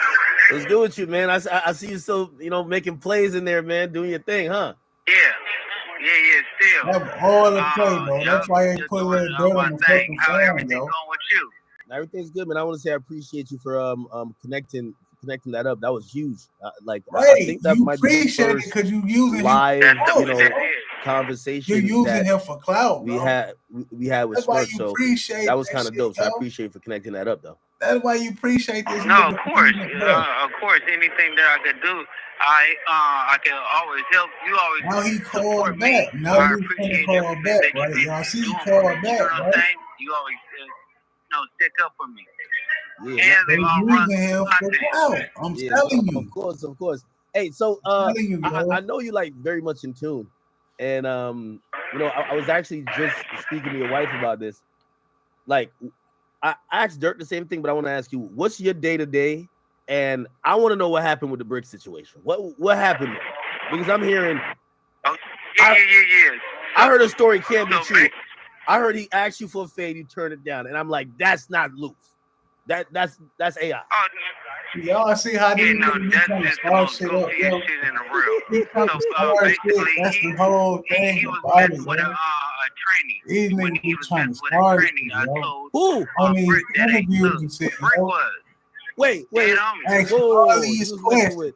What's good with you, man? I see you still, making plays in there, man, doing your thing, huh? Yeah, still. That's all the play, bro. That's why they put a little dirt on the fucking How phone, everything yo. going with you? Everything's good, man. I want to say I appreciate you for connecting that up. That was huge. I think that might be the first because you using live, conversation. You're using him for clout. We had with Smirk, so that was kind of dope. So I appreciate you for connecting that up, though. That's why you appreciate this. No, of course. Anything that I could do, I can always help. You always. Now he called back. Now he's gonna call back, right? Y'all see he called back, right? You always, stick up for me. Yeah, they're using him for clout. I'm telling you. Of course. Hey, so I know you like very much in tune, and I was actually just speaking to your wife about this. Like, I asked Durk the same thing, but I want to ask you, what's your day to day? And I want to know what happened with the brick situation. What happened there? Because I'm hearing. Yeah. I heard a story can't be true. I heard he asked you for a fade, you turned it down, and I'm like, that's not Luce. That's AI. Y'all see how these niggas trying to start shit up, yo? He trying to start shit. That's the whole thing about it, man. These niggas be trying to start shit, yo. Who? On these interviews and shit, yo. Wait. Ask all these questions. And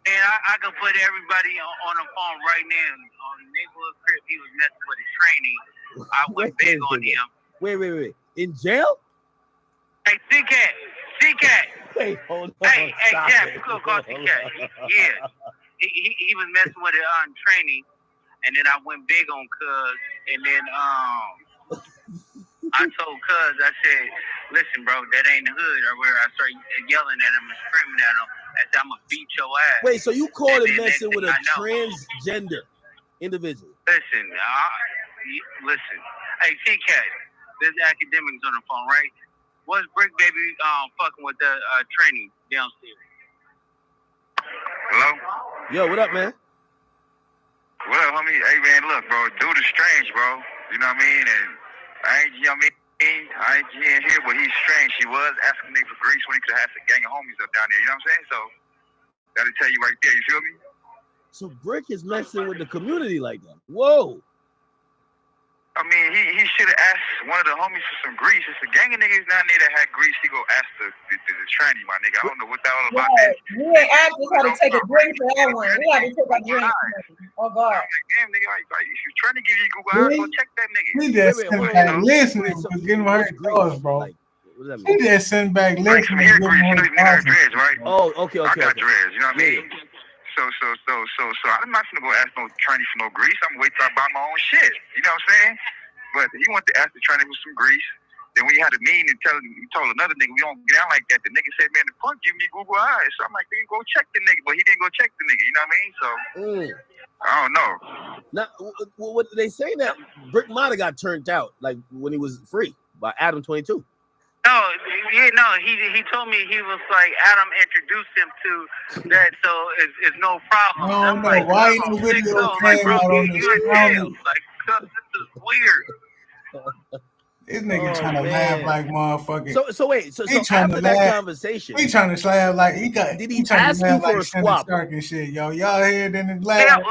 I can put everybody on the phone right now. On the neighborhood crib, he was messing with his training. I went big on him. Wait. In jail? Hey, C-Cat. Wait, hold on. Hey, Jeff, you could call C-Cat. Yeah. He was messing with it on training, and then I went big on Cuz, and then I told Cuz, I said, listen, bro, that ain't the hood, or where I started yelling at him and screaming at him. I said, I'm going to beat your ass. Wait, so you called it messing with a transgender individual? Listen. Hey, C-Cat, there's Akademiks on the phone, right? Was Brick Baby fucking with the training downstairs? Hello? Yo, what up, man? What up, homie? Hey, man, look, bro, dude is strange, bro. You know what I mean? And I ain't here, but he's strange. He was asking me for grease when he could have a gang of homies up down there. You know what I'm saying? So, that'll tell you right there. You feel me? So Brick is messing with the community like that. Whoa. I mean, he should have asked one of the homies for some grease. It's a gang of niggas down there that had grease. He go ask the tranny, my nigga. I don't know what that all about. Right. We ain't asked us how to take a drink for that one. We had to take a drink. Oh God. I'm like, damn nigga, like, if you trying to give you Google Eyes, go check that nigga. He just sent back listening to getting her thoughts, bro. He just sent back listening to getting her thoughts, right? Oh, okay. I got dreads, you know what I mean? So I'm not gonna go ask no tranny for no grease. I'm gonna wait till I buy my own shit. You know what I'm saying? But he went to ask the tranny for some grease. Then we had a meeting and he told another nigga we don't get out like that. The nigga said, man, the punk give me Google Eyes. So I'm like, then go check the nigga. But he didn't go check the nigga. You know what I mean? So I don't know. Now, what they say that Brick might have got turned out like when he was free by Adam 22. He told me he was like Adam introduced him to that, so it's no problem. I don't know why no video came out on this channel. Like, this is weird. This nigga trying to laugh like motherfucker. So wait, so after that conversation, he trying to laugh like he got. Did he ask you for a swap? And shit, yo, y'all hear it in his laugh.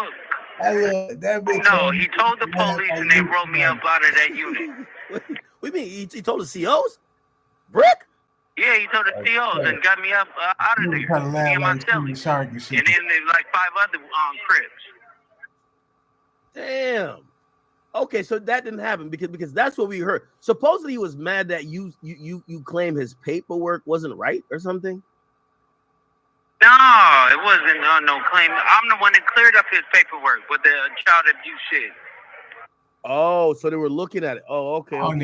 That bitch. No, he told the police and they wrote me up out of that unit. What do you mean? He told the COs? Brick? Yeah, he told the COs and got me up out of there. Me and my celly. And then there's like 5 other Crips. Damn. Okay, so that didn't happen because that's what we heard. Supposedly he was mad that you claim his paperwork wasn't right or something. No, it wasn't no claim. I'm the one that cleared up his paperwork with the child abuse shit. Oh, so they were looking at it. Oh, okay. Talking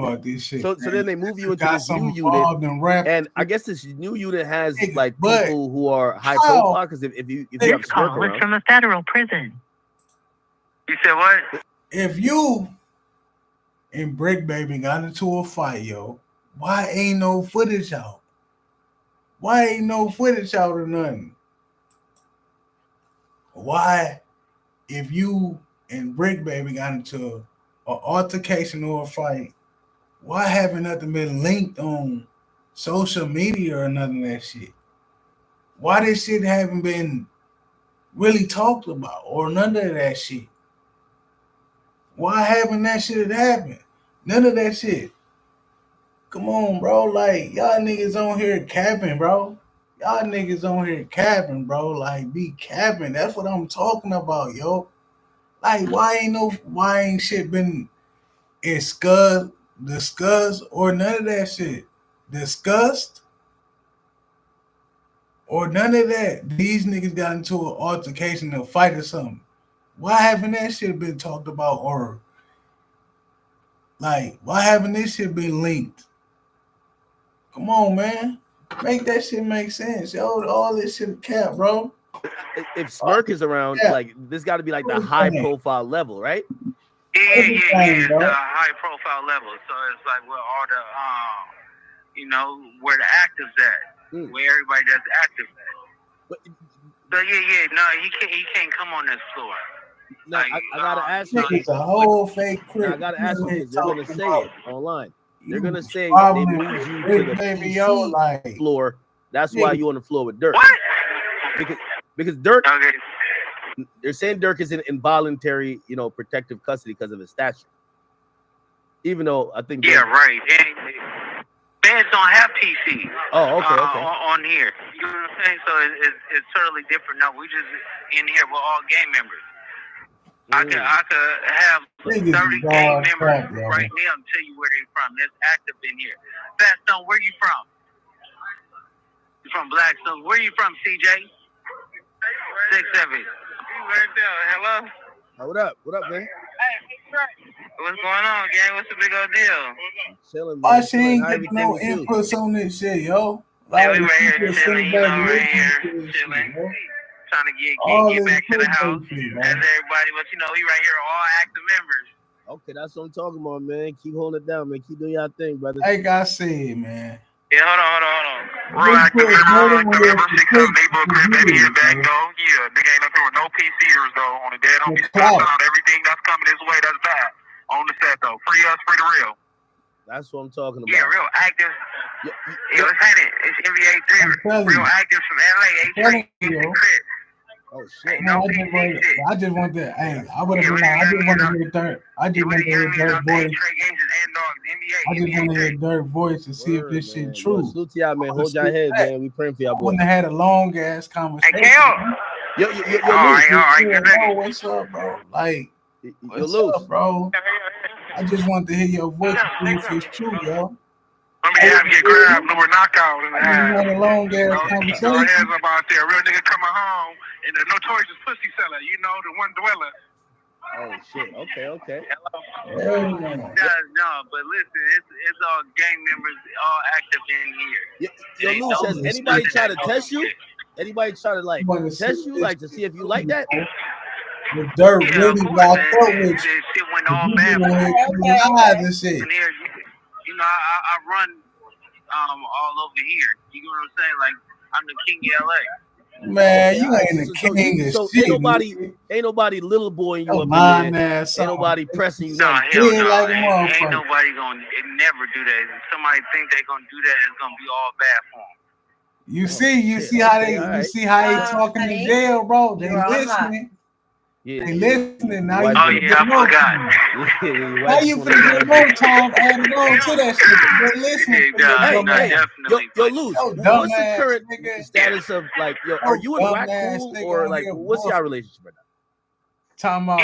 about this shit. So then they move you into this new unit, and I guess this new unit has like people who are high profile. Because if you have call is from a federal prison. You said what? If you and Brick Baby got into a fight, yo, why ain't no footage out? Why ain't no footage out or nothing? Why, if you and Brick Baby got into an altercation or a fight, why haven't nothing been linked on social media or none of that shit? Why this shit haven't been really talked about or none of that shit? Why haven't that shit happened? None of that shit. Come on, bro. Like, y'all niggas on here capping, bro. Y'all niggas on here capping, bro. Like, be capping. That's what I'm talking about, yo. Like, why ain't shit been discussed or none of that shit? Discussed? Or none of that. These niggas got into an altercation, a fight or something. Why haven't that shit been talked about or like why haven't this shit been linked? Come on, man. Make that shit make sense. Yo, all this shit cap, bro. If Smirk is around, like this got to be like the high profile level, right? Yeah. It's the high profile level. So it's like where all the where the actors at, where everybody that's active at. So no, he can't come on this floor. No, I gotta ask you. It's a whole fake clip. I gotta ask you because they're gonna say it online. They're gonna say they moved you to the PC floor. That's why you on the floor with Durk. What? Because Durk. Okay. They're saying Durk is in involuntary, protective custody because of his stature. Even though I think. Yeah, right. Feds don't have PC. Oh, okay. On here, you know what I'm saying? So it's totally different. No, we just in here. We're all gang members. I could have 30 gang members right now and tell you where they from. That's active in here. Fat Stone, where you from? You from Blackstone? Where you from, CJ? 6'7". Right there. Hello. What up? What up, man? What's going on, gang? What's the big old deal? Chilling, man. Why she ain't getting no inputs on this shit, yo? Like, we right here chilling, right here chilling. Trying to get back to the house as everybody, but we right here, all active members. Okay, that's what I'm talking about, man. Keep holding it down, man. Keep doing your thing, brother. Like I said, man. Yeah, hold on. Real active members, 6 neighborhood crib, baby, here back though. Yeah, nigga ain't up here with no PCers though. On the dead, on everything that's coming this way, that's bad. On the set though, free us, free the real. That's what I'm talking about. Yeah, real active. Yeah, let's hit it. It's NBA 3. Real active from LA. H3 in the crib. Oh shit! Man, I just want that. Hey, I would have been. I just want to hear Durk. I just want to hear Durk voice. I just want to hear Durk voice to see if this shit true. Salute to y'all, man. Hold your head, man. We praying for y'all, boy. I wouldn't have had a long ass conversation. Yo, Luce. What's up, bro? Like, what's up, bro? I just want to hear your voice to see if it's true, yo. Let me have get grabbed, no knockout in the ass. Had a long ass conversation. No hands up out there. Real nigga coming home and the notorious pussy seller, you know, the one dweller. Oh shit. Okay. No, but listen, it's all gang members, all active in here. Yo, Luce, has anybody try to test you? Anybody try to like test you, like to see if you like that? The Durk really locked up with you. Shit went all bad. Shit. You know, I run all over here. You know what I'm saying? Like I'm the king of LA. Man, you ain't the king of so shit. Ain't nobody little boy you up in there. Ain't nobody pressing you. No, hell no. Like ain't nobody gonna never do that. If somebody think they gonna do that, it's gonna be all bad for them. You see how they talking in jail, bro. They listening. Yeah. They listening now. I forgot. Now you finna get more time added on to that shit. They listening. Definitely. Yo, Luce, what's the current status of like? Are you in whack cool or like? What's your relationship right now?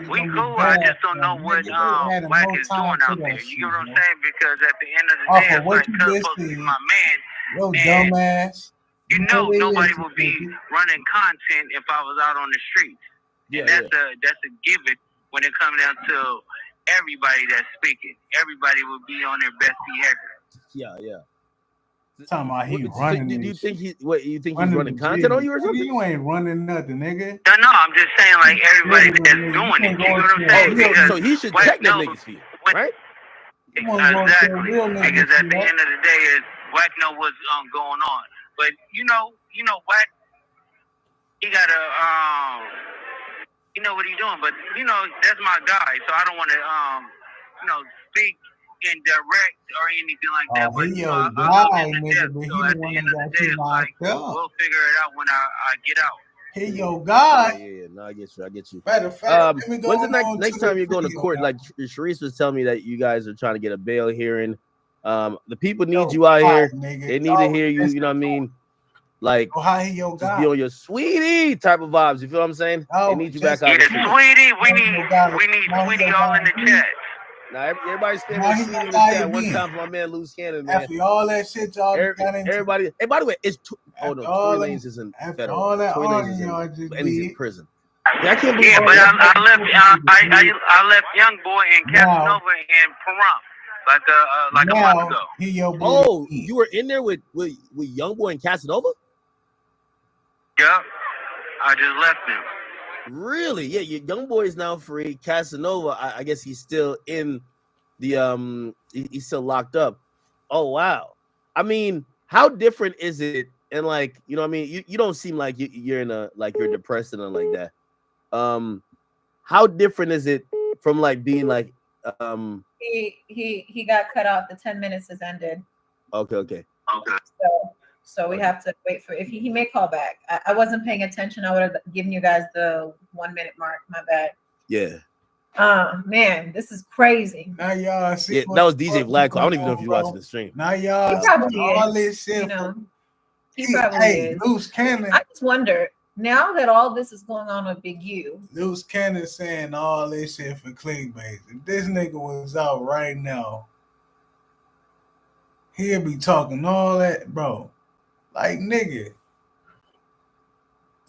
We cool. I just don't know what whack is doing out there. You get what I'm saying? Because at the end of the day, it's like Cuz supposed to be my man. Yo, dumbass. You know, nobody would be running content if I was out on the streets. Yeah, and that's a given when it comes down to everybody that's speaking. Everybody would be on their best behavior. Yeah. Talking about he running. Do you think he's running content on you or something? You ain't running nothing, nigga. No, I'm just saying like everybody that's doing it. You know what I'm saying? So he should check them niggas for you, right? Exactly. Because at the end of the day, is Wack know what's going on. But you know, Wack, he gotta you know what he's doing. But you know, that's my guy, so I don't want to speak indirect or anything like that. But he I love him to death. So at the end of the day, it's like we'll figure it out when I get out. He your guy. Yeah. No, I get you. Matter of fact, when's the next time you're going to court? Like Sharice was telling me that you guys are trying to get a bail hearing. The people need you out here. They need to hear you. You know what I mean? Like, just be on your sweetie type of vibes. You feel what I'm saying? They need you back out. Yeah, sweetie. We need sweetie all in the chat. Now everybody's standing sweetie in the chat. One time for my man Luce Cannon, man. After all that shit, y'all everybody. Hey, by the way, it's Tory Lanez isn't federal. Tory Lanez is in prison. Yeah, I can't believe. Yeah, but I left Young Boy in Casanova and Pahrump like a month ago. Oh, you were in there with Young Boy and Casanova? Yeah, I just left him. Really? Yeah, your Young Boy is now free. Casanova, I guess he's still in the he's still locked up. Oh wow. I mean, how different is it? And like, you know what I mean? You don't seem like you're in you're depressed and like that. How different is it from like being like he got cut off. The 10 minutes has ended. Okay. So we have to wait for if he may call back. I wasn't paying attention. I would have given you guys the 1 minute mark. My bad. Yeah. Man, this is crazy. Now y'all see that was DJ Vlad. I don't even know if you're watching the stream. Now y'all he probably all is. This shit. You know, he probably is. Luce Cannon. I just wonder now that all this is going on with Big U. Luce Cannon saying all this shit for clickbait. If this nigga was out right now, he'll be talking all that, bro. Like, nigga,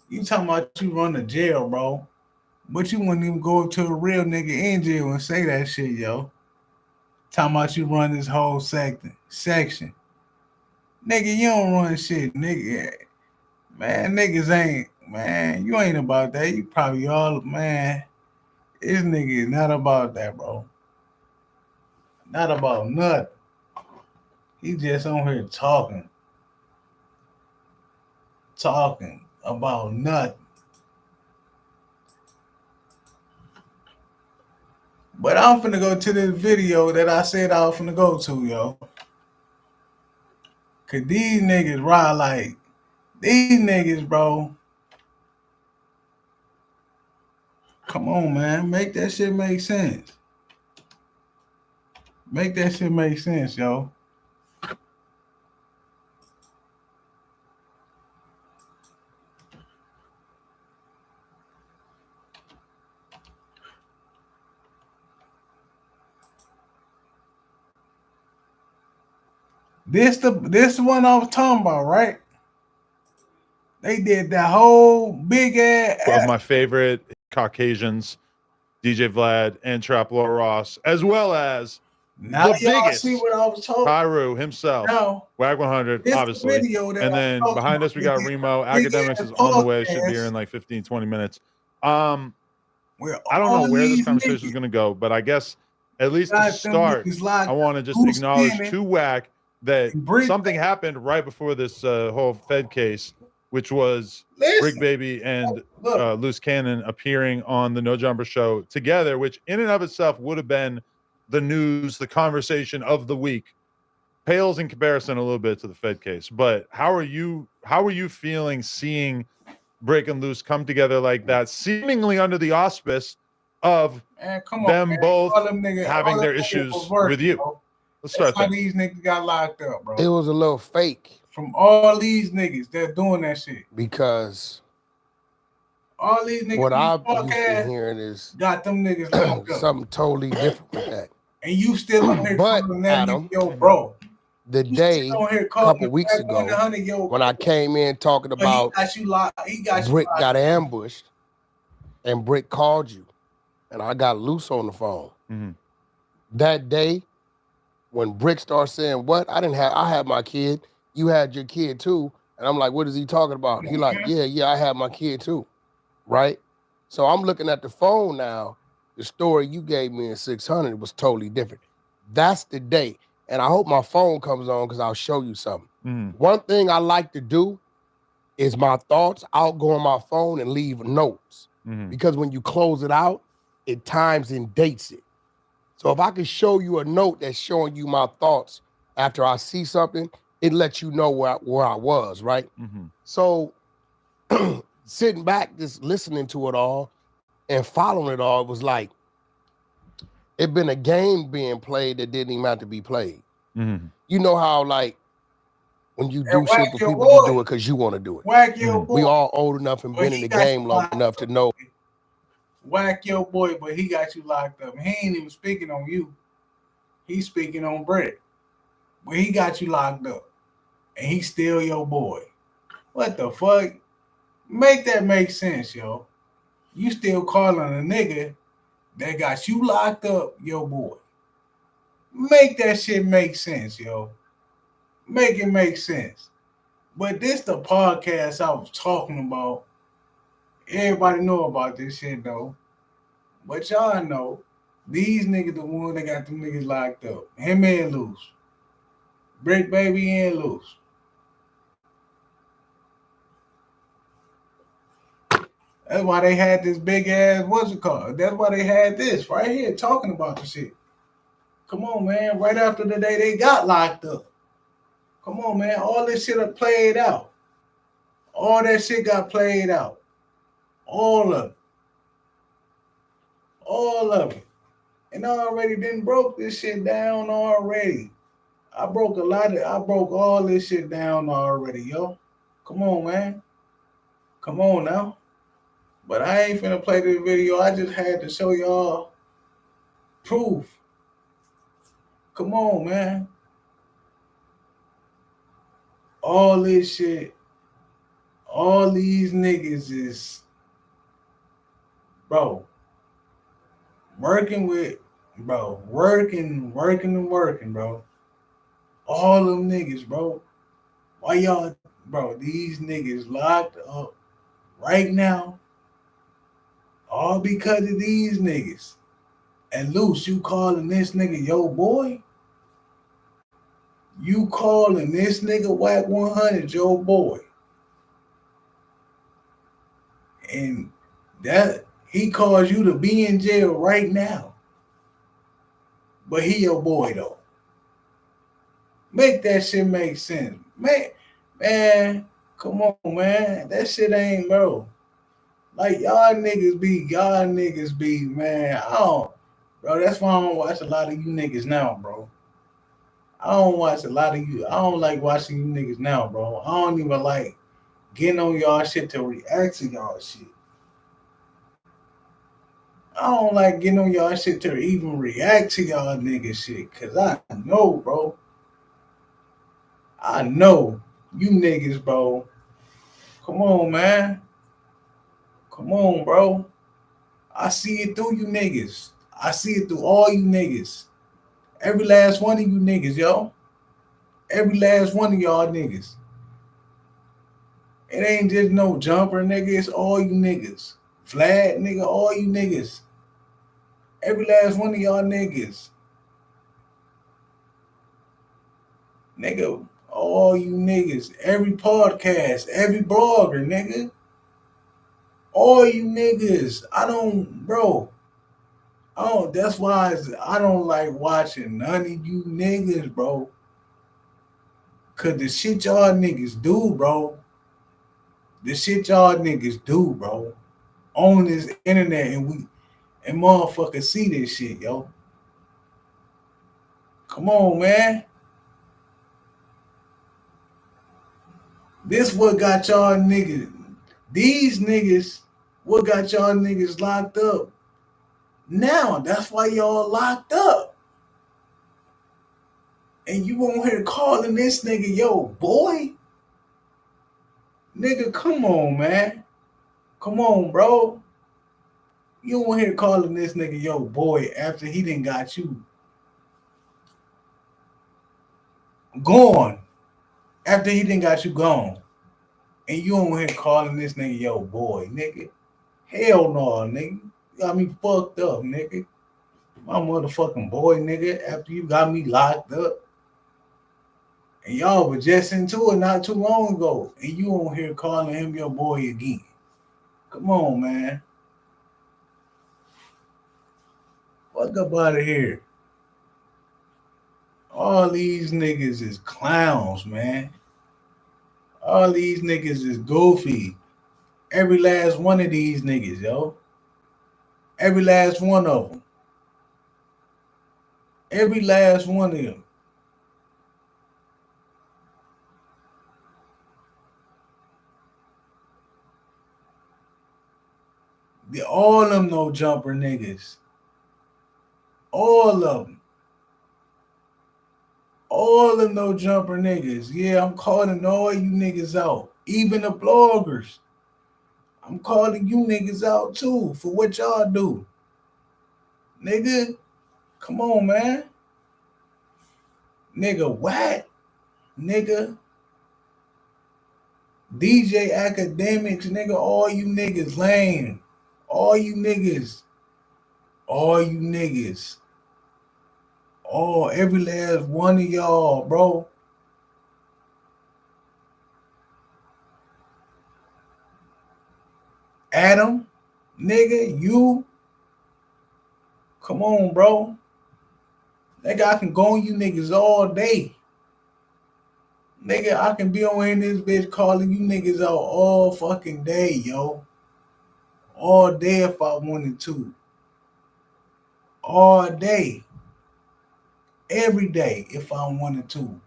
you talking about you run to jail, bro. But you wouldn't even go up to a real nigga in jail and say that shit, yo. Talking about you run this whole section. Nigga, you don't run shit, nigga. Man, niggas ain't, man, you ain't about that. You probably all, man, this nigga is not about that, bro. Not about nothing. He just on here talking about nothing. But I'm finna go to this video that I said I was finna go to, yo. Cause these niggas ride like, these niggas, bro, Come on, man. Make that shit make sense. Make that shit make sense, yo. This one I was talking about, right? They did that whole big ass. Of my favorite Caucasians, DJ Vlad and Trap Lord Ross, as well as now the biggest see what I was talking. Pyru himself, now, WAG 100, obviously. And then behind us, we got Remo. Akademiks is on the way. Should be here in like 15, 20 minutes. I don't know where this conversation is going to go, but I guess at least to start, I want to just acknowledge to WAG that something happened right before this whole Fed case, which was Brick Baby and Luce Cannon appearing on the No Jumper show together, which in and of itself would have been the news, the conversation of the week. Pales in comparison a little bit to the Fed case. But how are you feeling seeing Brick and Luce come together like that, seemingly under the auspice of them both having their issues with you? Let's start there. These niggas got locked up, bro. It was a little fake. From all these niggas that doing that shit. Because all these niggas what I'm used to hearing is got them niggas locked up. Something totally different with that. And you still on here calling that Adam, yo, bro. The day a couple weeks ago when I came in talking about Brick got ambushed and Brick called you and I got Luce on the phone. Mm-hmm. That day when Brick started saying, what? I had my kid. You had your kid too. And I'm like, what is he talking about? He like, yeah, I had my kid too. Right? So I'm looking at the phone now. The story you gave me in 600 was totally different. That's the day. And I hope my phone comes on because I'll show you something. Mm-hmm. One thing I like to do is my thoughts. I'll go on my phone and leave notes. Mm-hmm. Because when you close it out, it times and dates it. So if I could show you a note that's showing you my thoughts after I see something, it lets you know where I was, right? Mm-hmm. So sitting back, just listening to it all and following it all, it was like, it been a game being played that didn't even have to be played. Mm-hmm. You know how, like, when you do shit for people, you do it because you want to do it. Whack your boy. We all old enough and been in the game long enough to know. Whack your boy, but he got you locked up. He ain't even speaking on you. He's speaking on Brick. But he got you locked up. And he's still your boy. What the fuck? Make that make sense, yo. You still calling a nigga that got you locked up, your boy. Make that shit make sense, yo. Make it make sense. But this the podcast I was talking about. Everybody know about this shit, though. But y'all know, these niggas the one that got them niggas locked up. Him and Luce. Brick Baby and Luce. That's why they had this big ass, what's it called? That's why they had this right here talking about the shit. Come on, man. Right after the day they got locked up. Come on, man. All this shit have played out. All that shit got played out. All of it. All of it. And I already done broke this shit down already. I broke all this shit down already, yo. Come on, man. Come on now. But I ain't finna play this video. I just had to show y'all proof. Come on, man. All this shit, all these niggas is, bro, working, bro. All them niggas, bro. Why y'all, bro, these niggas locked up right now? All because of these niggas. And Luce, you calling this nigga your boy? You calling this nigga WAG 100 your boy? And that he calls you to be in jail right now. But he your boy though. Make that shit make sense. Man, come on, man. That shit ain't, bro. Like y'all niggas be, man. I don't, bro. That's why I don't watch a lot of you niggas now, bro. I don't watch a lot of you. I don't like watching you niggas now, bro. I don't even like getting on y'all shit to react to y'all shit. I don't like getting on y'all shit to even react to y'all niggas shit. Cause I know, bro. I know you niggas, bro. Come on, man. Come on, bro. I see it through you niggas. I see it through all you niggas. Every last one of you niggas, yo. Every last one of y'all niggas. It ain't just no jumper, nigga. It's all you niggas. Flat, nigga, all you niggas. Every last one of y'all niggas. Nigga, all you niggas. Every podcast, every blogger, nigga. All you niggas. I don't, bro. That's why I don't like watching none of you niggas, bro. Cause the shit y'all niggas do, bro. The shit y'all niggas do, bro. On this internet and motherfuckers see this shit, yo. Come on, man. This what got y'all niggas. These niggas, what got y'all niggas locked up? Now, that's why y'all locked up. And you won't hear calling this nigga, yo, boy. Nigga, come on, man. Come on, bro. You won't hear calling this nigga, yo, boy, after he done got you gone. After he done got you gone. And you don't hear calling this nigga, yo, boy, nigga. Hell no, nigga. You got me fucked up, nigga. My motherfucking boy, nigga, after you got me locked up. And y'all were just into it not too long ago. And you won't hear calling him your boy again. Come on, man. Fuck up out of here. All these niggas is clowns, man. All these niggas is goofy. Every last one of these niggas, yo. Every last one of them. Every last one of them. All of them no jumper niggas. All of them. All of them no jumper niggas. Yeah, I'm calling all you niggas out. Even the bloggers. I'm calling you niggas out too for what y'all do. Nigga, come on, man. Nigga, what? Nigga. DJ Akademiks, nigga, all you niggas lame. All you niggas. All you niggas. Oh, every last one of y'all, bro. Adam, nigga, you. Come on, bro. Nigga, I can go on you niggas all day. Nigga, I can be on in this bitch calling you niggas out all fucking day, yo. All day if I wanted to. All day. Every day if I wanted to.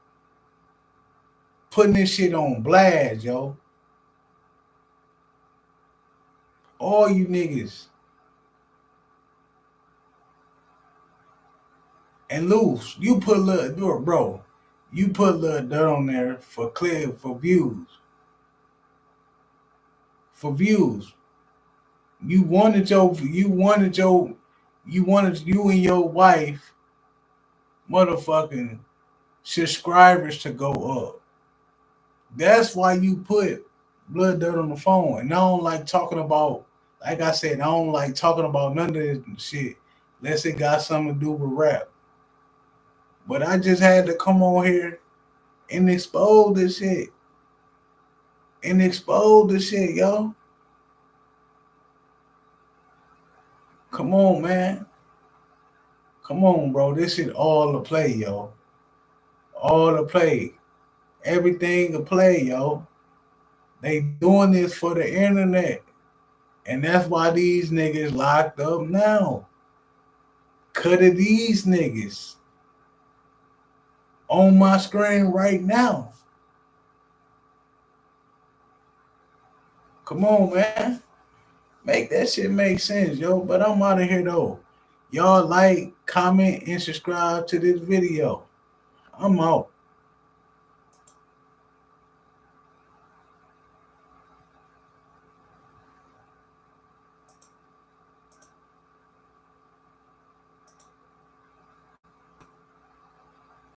Putting this shit on blast, yo. All you niggas. And Luce, you put Lil Durk, bro. You put Lil Durk on there for views. For views. You wanted you and your wife motherfucking subscribers to go up. That's why you put Blood Dirt on the phone. And I don't like talking about, like I said, I don't like talking about none of this shit unless it got something to do with rap. But I just had to come on here and expose this shit. And expose the shit, yo. Come on, man. Come on, bro. This shit all to play, yo. All to play. Everything to play, yo. They doing this for the internet. And that's why these niggas locked up now. Cut of these niggas on my screen right now. Come on, man. Make that shit make sense, yo. But I'm out of here, though. Y'all like, comment, and subscribe to this video. I'm out.